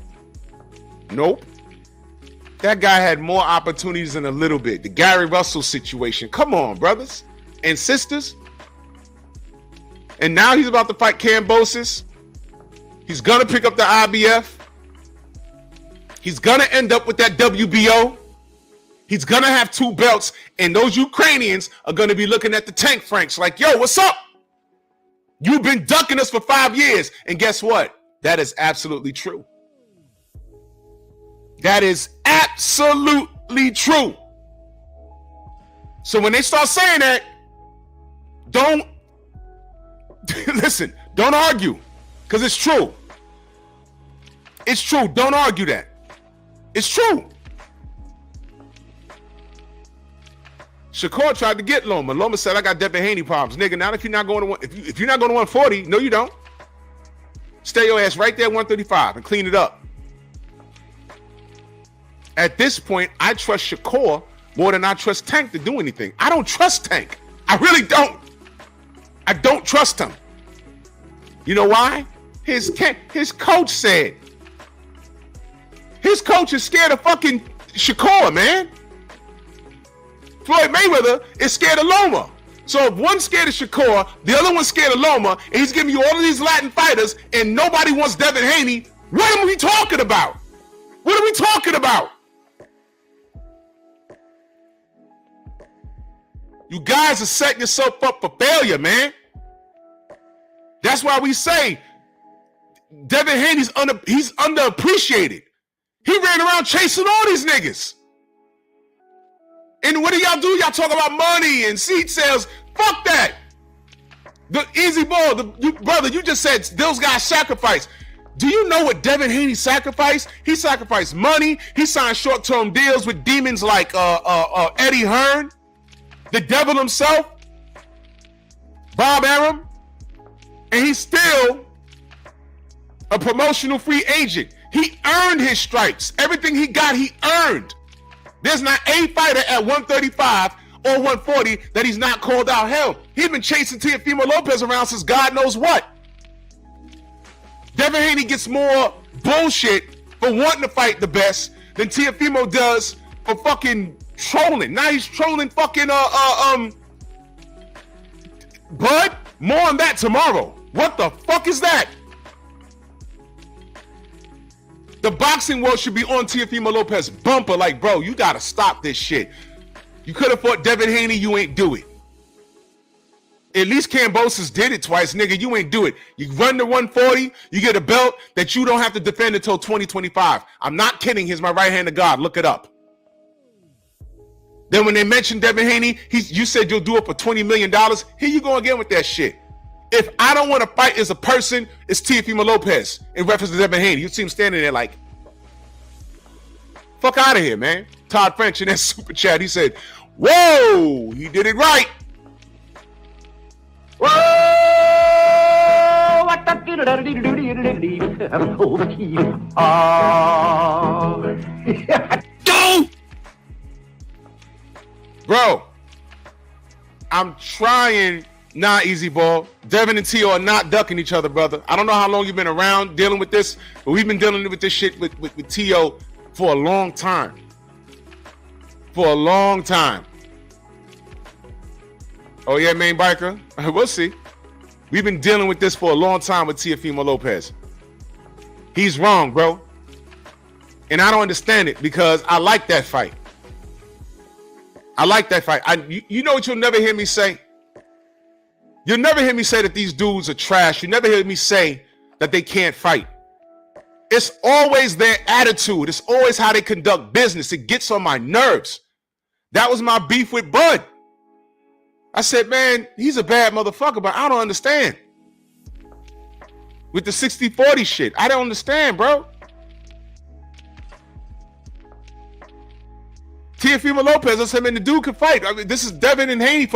[SPEAKER 2] Nope. That guy had more opportunities than a little bit. The Gary Russell situation. Come on, brothers and sisters. And now he's about to fight Kambosos. He's going to pick up the IBF. He's going to end up with that WBO. He's going to have 2 belts. And those Ukrainians are going to be looking at the Tank Franks like, yo, what's up? You've been ducking us for 5 years. And guess what? That is absolutely true. That is absolutely true. So when they start saying that, don't listen, don't argue, because it's true. It's true. Don't argue that. It's true. Shakur tried to get Loma. Loma said, I got Devin Haney problems. Nigga, now if you're not going to if you're not going to 140, no, you don't. Stay your ass right there at 135 and clean it up. At this point, I trust Shakur more than I trust Tank to do anything. I don't trust Tank. I really don't. I don't trust him. You know why? His coach said. His coach is scared of fucking Shakur, man. Floyd Mayweather is scared of Loma. So if one's scared of Shakur, the other one's scared of Loma, and he's giving you all of these Latin fighters, and nobody wants Devin Haney, what are we talking about? What are we talking about? You guys are setting yourself up for failure, man. That's why we say Devin Haney's he's underappreciated. He ran around chasing all these niggas. And what do y'all do? Y'all talk about money and seat sales. Fuck that. The easy ball, brother, you just said those guys sacrifice. Do you know what Devin Haney sacrificed? He sacrificed money. He signed short-term deals with demons like Eddie Hearn, the devil himself, Bob Arum, and he's still a promotional free agent. He earned his stripes. Everything he got, he earned. There's not a fighter at 135 or 140 that he's not called out. Hell, he's been chasing Teofimo Lopez around since God knows what. Devin Haney gets more bullshit for wanting to fight the best than Teofimo does for fucking trolling. Now he's trolling fucking Bud. More on that tomorrow. What the fuck is that? The boxing world should be on Teofimo Lopez bumper like, bro, you gotta stop this shit. You could have fought Devin Haney, you ain't do it. At least Kambosos did it twice, nigga. You ain't do it. You run to 140, you get a belt that you don't have to defend until 2025. I'm not kidding. He's my right hand of God. Look it up. Then when they mentioned Devin Haney, you said you'll do it for $20 million. Here you go again with that shit. If I don't want to fight as a person, it's Teofimo Lopez in reference to Devin Haney. You see him standing there like, fuck out of here, man. Todd French in that super chat, he said, whoa, he did it right.
[SPEAKER 5] Whoa!
[SPEAKER 2] Go! Bro, I'm trying. Not easy ball. Devin and Tio are not ducking each other, brother. I don't know how long you've been around dealing with this, but we've been dealing with this shit with Tio for a long time. For a long time. Oh yeah, main biker. We'll see. We've been dealing with this for a long time with Teofimo Lopez. He's wrong, bro. And I don't understand it because I like that fight. I like that fight. You know what you'll never hear me say? You'll never hear me say that these dudes are trash. You never hear me say that they can't fight. It's always their attitude. It's always how they conduct business. It gets on my nerves. That was my beef with Bud. I said, man, he's a bad motherfucker, but I don't understand. with the 60-40 shit. I don't understand, bro. Teofimo Lopez, I said, man, the dude can fight. I mean, this is Devin Haney and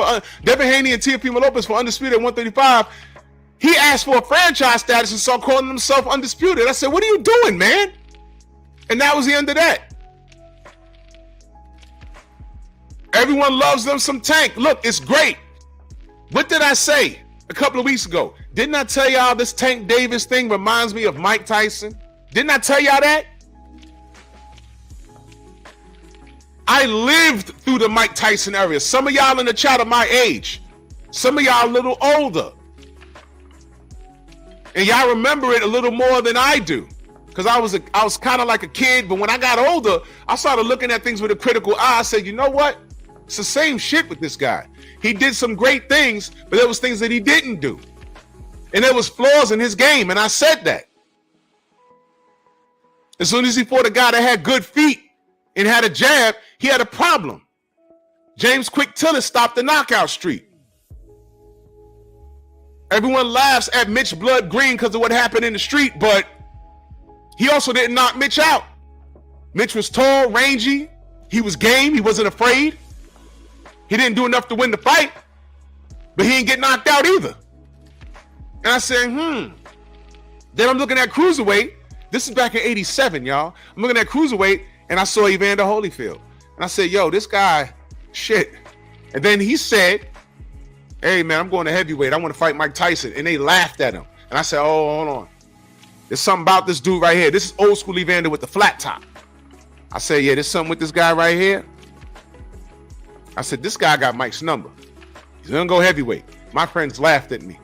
[SPEAKER 2] Teofimo Lopez for undisputed at 135. He asked for a franchise status and started calling himself undisputed. I said, what are you doing, man? And that was the end of that. Everyone loves them some Tank. Look, it's great. What did I say a couple of weeks ago? Didn't I tell y'all this Tank Davis thing reminds me of Mike Tyson? Didn't I tell y'all that? I lived through the Mike Tyson era. Some of y'all in the chat are my age. Some of y'all a little older. And y'all remember it a little more than I do. Because I was kind of like a kid, but when I got older, I started looking at things with a critical eye. I said, you know what? It's the same shit with this guy. He did some great things, but there was things that he didn't do. And there was flaws in his game, and I said that. As soon as he fought a guy that had good feet and had a jab, he had a problem. James Quick Tiller stopped the knockout streak. Everyone laughs at Mitch Blood Green because of what happened in the street, but he also didn't knock Mitch out. Mitch was tall, rangy. He was game. He wasn't afraid. He didn't do enough to win the fight, but he didn't get knocked out either. And I said, Then I'm looking at cruiserweight. This is back in 87, y'all. I'm looking at cruiserweight, and I saw Evander Holyfield. And I said, yo, this guy, shit. And then he said, hey, man, I'm going to heavyweight. I want to fight Mike Tyson. And they laughed at him. And I said, oh, hold on. There's something about this dude right here. This is old school Evander with the flat top. I said, yeah, there's something with this guy right here. I said, this guy got Mike's number. He's going to go heavyweight. My friends laughed at me.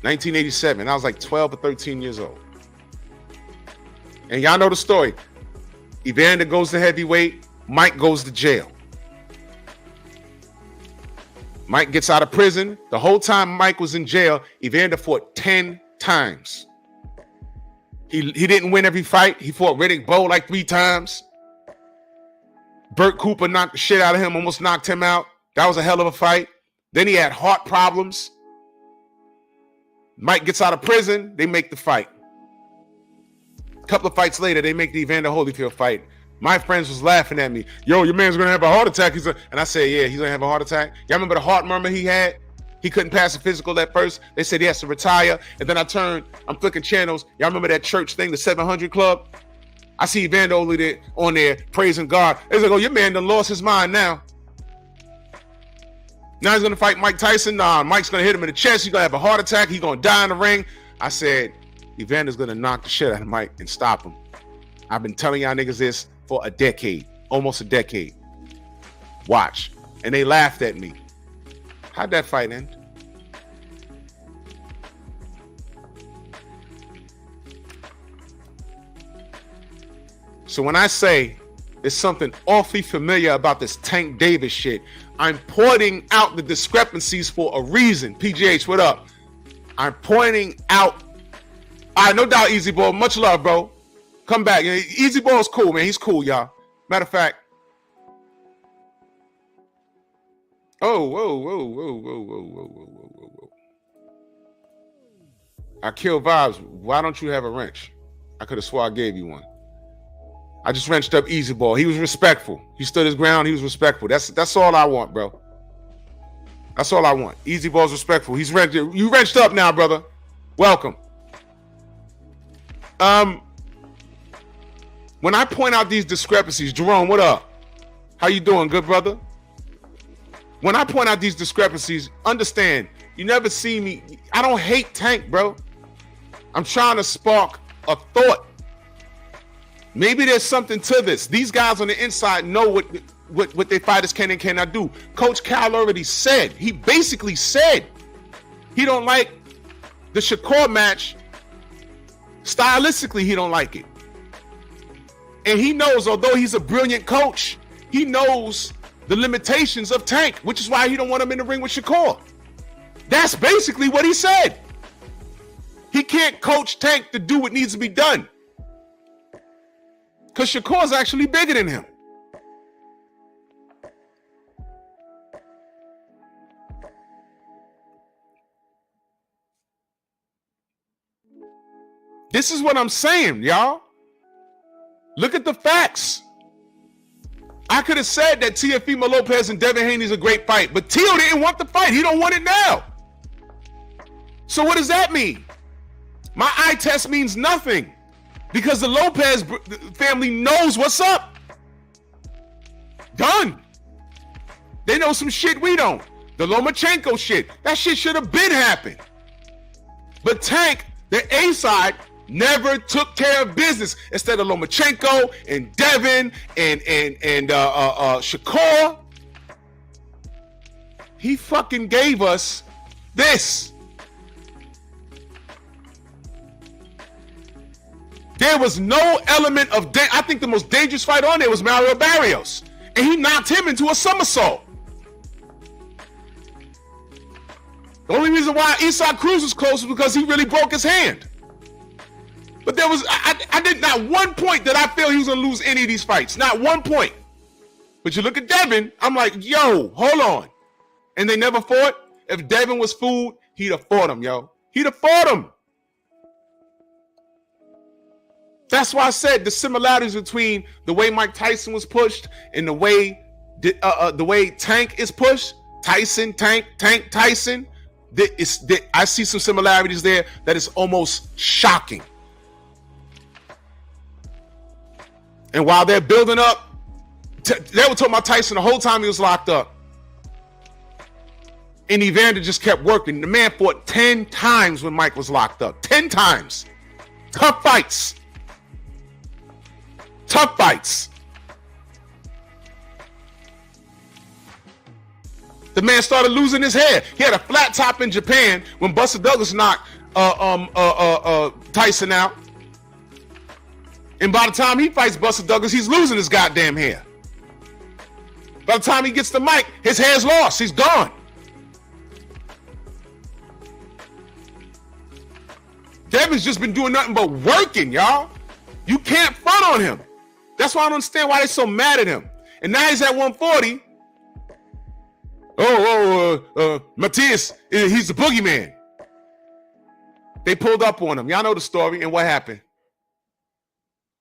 [SPEAKER 2] 1987. I was like 12 or 13 years old. And y'all know the story. Evander goes to heavyweight. Mike goes to jail. Mike gets out of prison. The whole time Mike was in jail, Evander fought 10 times. He didn't win every fight. He fought Riddick Bowe like 3 times. Burt Cooper knocked the shit out of him, almost knocked him out. That was a hell of a fight. Then he had heart problems. Mike gets out of prison. They make the fight. A couple of fights later, they make the Evander Holyfield fight. My friends was laughing at me. Yo, your man's gonna have a heart attack. And I said, yeah, he's gonna have a heart attack. Y'all remember the heart murmur he had? He couldn't pass a physical at first. They said he has to retire. And then I'm flicking channels. Y'all remember that church thing, the 700 Club? I see Evander on there praising God. It's like, oh, your man done lost his mind now. Now he's gonna fight Mike Tyson. Nah, Mike's gonna hit him in the chest. He's gonna have a heart attack. He's gonna die in the ring. I said, Evander's gonna knock the shit out of Mike and stop him. I've been telling y'all niggas this for a decade, almost a decade. Watch. And they laughed at me. How'd that fight end? So when I say there's something awfully familiar about this Tank Davis shit, I'm pointing out the discrepancies for a reason. PGH, what up? I'm pointing out. No doubt, Easy Ball. Much love, bro. Come back. Easy Ball is cool, man. He's cool, y'all. Matter of fact. Whoa. I kill vibes. Why don't you have a wrench? I could have swore I gave you one. I just wrenched up Easy Ball. He was respectful. He stood his ground. He was respectful. That's all I want, bro. That's all I want. Easy Ball's respectful. He's wrenched. You wrenched up now, brother. Welcome. When I point out these discrepancies, Jerome, what up? How you doing, good brother? When I point out these discrepancies, understand, you never see me. I don't hate Tank, bro. I'm trying to spark a thought. Maybe there's something to this. These guys on the inside know what their fighters can and cannot do. Coach Cal already said, he basically said he don't like the Shakur match. Stylistically, he don't like it. And he knows, although he's a brilliant coach, he knows the limitations of Tank, which is why he don't want him in the ring with Shakur. That's basically what he said. He can't coach Tank to do what needs to be done. Because Shakur's actually bigger than him. This is what I'm saying, y'all. Look at the facts. I could have said that Teofimo Lopez and Devin Haney's a great fight, but Teo didn't want the fight. He don't want it now. So what does that mean? My eye test means nothing because the Lopez family knows what's up. Done. They know some shit we don't. The Lomachenko shit. That shit should have been happened. But Tank, the A side, never took care of business. Instead of Lomachenko and Devin and Shakur, he fucking gave us this. There was no element of I think the most dangerous fight on there was Mario Barrios, and he knocked him into a somersault. The only reason why Isaac Cruz was close was because he really broke his hand. But there was, I did not one point that I feel he was gonna lose any of these fights. Not one point. But you look at Devin, I'm like, yo, hold on. And they never fought. If Devin was fooled, he'd have fought him, yo. He'd have fought him. That's why I said the similarities between the way Mike Tyson was pushed and the way Tank is pushed. Tyson, Tank, Tyson. I see some similarities there that is almost shocking. And while they're building up, they were talking about Tyson the whole time he was locked up. And Evander just kept working. The man fought 10 times when Mike was locked up. 10 times. Tough fights. Tough fights. The man started losing his hair. He had a flat top in Japan when Buster Douglas knocked Tyson out. And by the time he fights Buster Douglas, he's losing his goddamn hair. By the time he gets the mic, his hair's lost. He's gone. Devin's just been doing nothing but working, y'all. You can't front on him. That's why I don't understand why they're so mad at him. And now he's at 140. Matias, he's the boogeyman. They pulled up on him. Y'all know the story and what happened.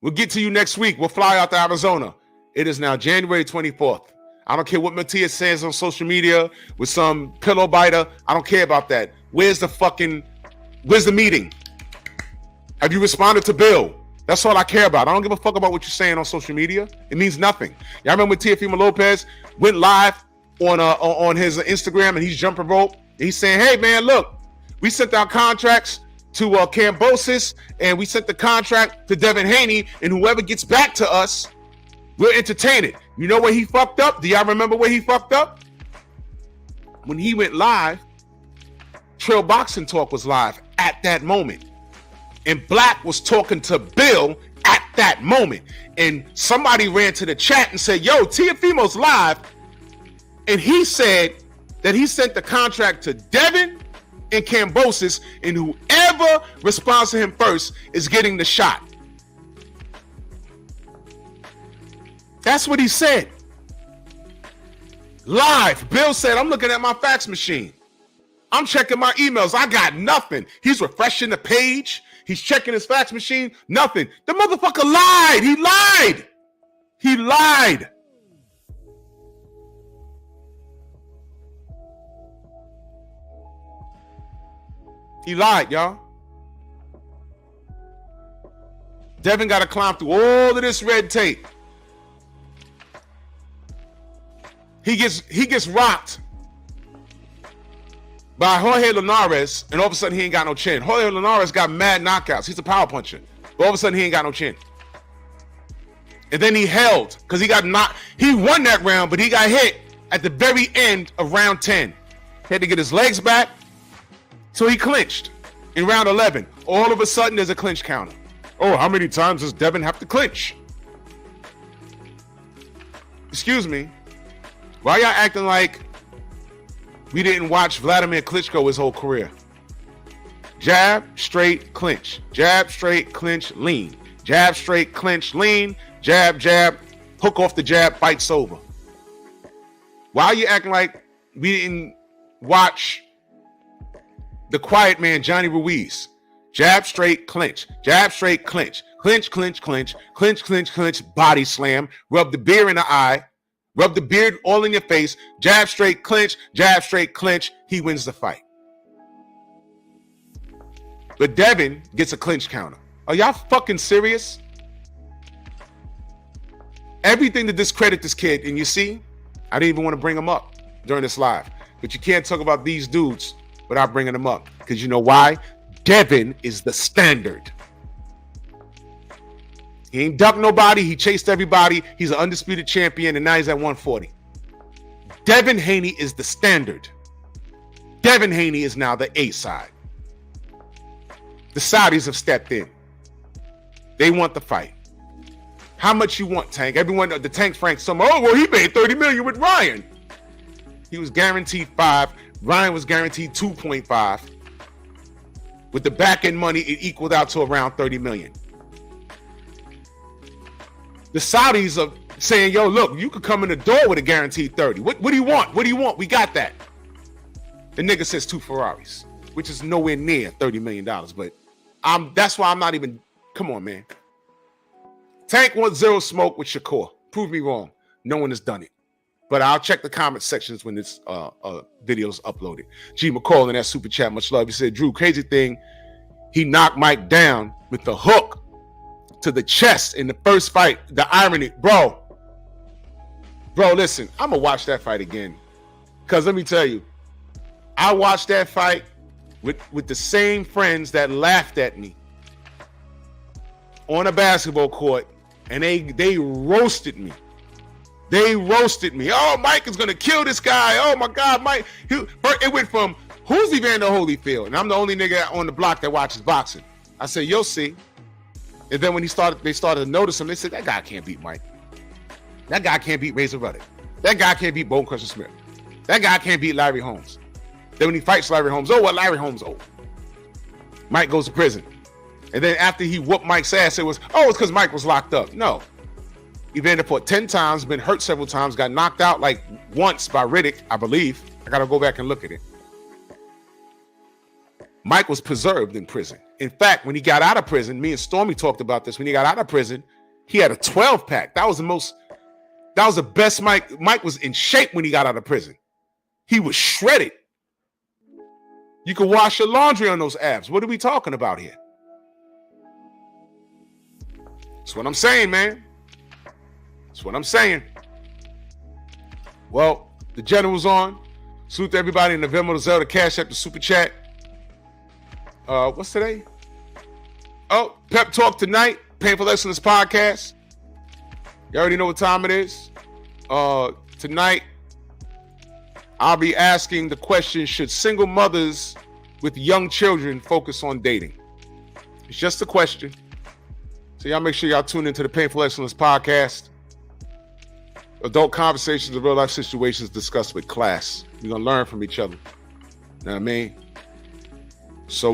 [SPEAKER 2] We'll get to you next week. We'll fly out to Arizona. It is now January 24th. I don't care what Matias says on social media with some pillow biter. I don't care about that. Where's the meeting? Have you responded to Bill? That's all I care about. I don't give a fuck about what you're saying on social media. It means nothing. Y'all remember when Teofimo Lopez went live on his Instagram and he's jumping rope? And he's saying, hey, man, look, we sent our contracts to Cambosis, and we sent the contract to Devin Haney, and whoever gets back to us, we'll entertain it. You know where he fucked up? Do y'all remember where he fucked up? When he went live, Trail Boxing Talk was live at that moment. And Black was talking to Bill at that moment. And somebody ran to the chat and said, yo, Teofimo's live. And he said that he sent the contract to Devin and Cambosis, and whoever responds to him first is getting the shot. That's what he said. Live. Bill said, I'm looking at my fax machine. I'm checking my emails. I got nothing. He's refreshing the page. He's checking his fax machine. Nothing. The motherfucker lied. He lied. He lied. He lied, y'all. Devin got to climb through all of this red tape. He gets rocked by Jorge Linares, and all of a sudden he ain't got no chin. Jorge Linares got mad knockouts. He's a power puncher. But all of a sudden he ain't got no chin. And then he held, because he got knocked. He won that round, but he got hit at the very end of round 10. He had to get his legs back. So he clinched in round 11. All of a sudden, there's a clinch counter. Oh, how many times does Devin have to clinch? Excuse me. Why y'all acting like we didn't watch Vladimir Klitschko his whole career? Jab, straight, clinch. Jab, straight, clinch, lean. Jab, straight, clinch, lean. Jab, jab, hook off the jab, fight's over. Why are you acting like we didn't watch the quiet man, Johnny Ruiz? Jab, straight, clinch. Jab, straight, clinch. Clinch, clinch, clinch. Clinch, clinch, clinch. Body slam. Rub the beer in the eye. Rub the beard all in your face. Jab, straight, clinch. Jab, straight, clinch. He wins the fight. But Devin gets a clinch counter. Are y'all fucking serious? Everything to discredit this kid. And you see, I didn't even want to bring him up during this live. But you can't talk about these dudes without bringing them up. Because you know why? Devin is the standard. He ain't ducked nobody. He chased everybody. He's an undisputed champion, and now he's at 140. Devin Haney is the standard. Devin Haney is now the A side. The Saudis have stepped in. They want the fight. How much you want, Tank? Everyone, the Tank Frank, oh, well, he made $30 million with Ryan. He was guaranteed 5. Ryan was guaranteed 2.5. With the back end money, it equaled out to around 30 million. The Saudis are saying, yo, look, you could come in the door with a guaranteed 30. What do you want? What do you want? We got that. The nigga says 2 Ferraris, which is nowhere near $30 million. But that's why I'm not even, come on, man. Tank wants zero smoke with Shakur. Prove me wrong. No one has done it. But I'll check the comment sections when this video's uploaded. G. McCall in that super chat, much love. He said, Drew, crazy thing, he knocked Mike down with the hook to the chest in the first fight. The irony, bro, listen, I'm going to watch that fight again. Because let me tell you, I watched that fight with the same friends that laughed at me on a basketball court, and they roasted me. They roasted me. Oh, Mike is going to kill this guy. Oh, my God, Mike. It went from, who's Evander Holyfield? And I'm the only nigga on the block that watches boxing. I said, you'll see. And then when they started to notice him, they said, that guy can't beat Mike. That guy can't beat Razor Ruddock. That guy can't beat Bone Crusher Smith. That guy can't beat Larry Holmes. Then when he fights Larry Holmes, oh, well, Larry Holmes old. Mike goes to prison. And then after he whooped Mike's ass, it's because Mike was locked up. No. Evander fought 10 times, been hurt several times, got knocked out like once by Riddick, I believe. I got to go back and look at it. Mike was preserved in prison. In fact, when he got out of prison, me and Stormy talked about this. When he got out of prison, he had a 12-pack. That was the best Mike. Mike was in shape when he got out of prison. He was shredded. You could wash your laundry on those abs. What are we talking about here? That's what I'm saying, man. That's what I'm saying. Well, the general's on. Salute to everybody in the Venmo, the Zelda, Cash App, the Super Chat. What's today? Oh, Pep Talk tonight. Painful Excellence Podcast. You already know what time it is. Tonight, I'll be asking the question, should single mothers with young children focus on dating? It's just a question. So y'all make sure y'all tune into the Painful Excellence Podcast. Adult conversations of real life situations discussed with class. We're going to learn from each other. You know what I mean? So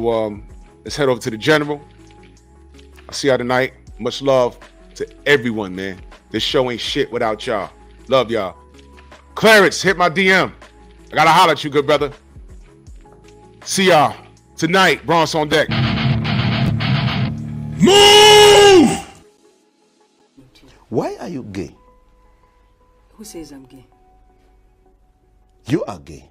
[SPEAKER 2] let's head over to the general. I'll see y'all tonight. Much love to everyone, man. This show ain't shit without y'all. Love y'all. Clarence, hit my DM. I got to holler at you, good brother. See y'all tonight. Bronx on deck.
[SPEAKER 1] Move! Why are you gay?
[SPEAKER 9] Who says I'm gay?
[SPEAKER 1] You are gay.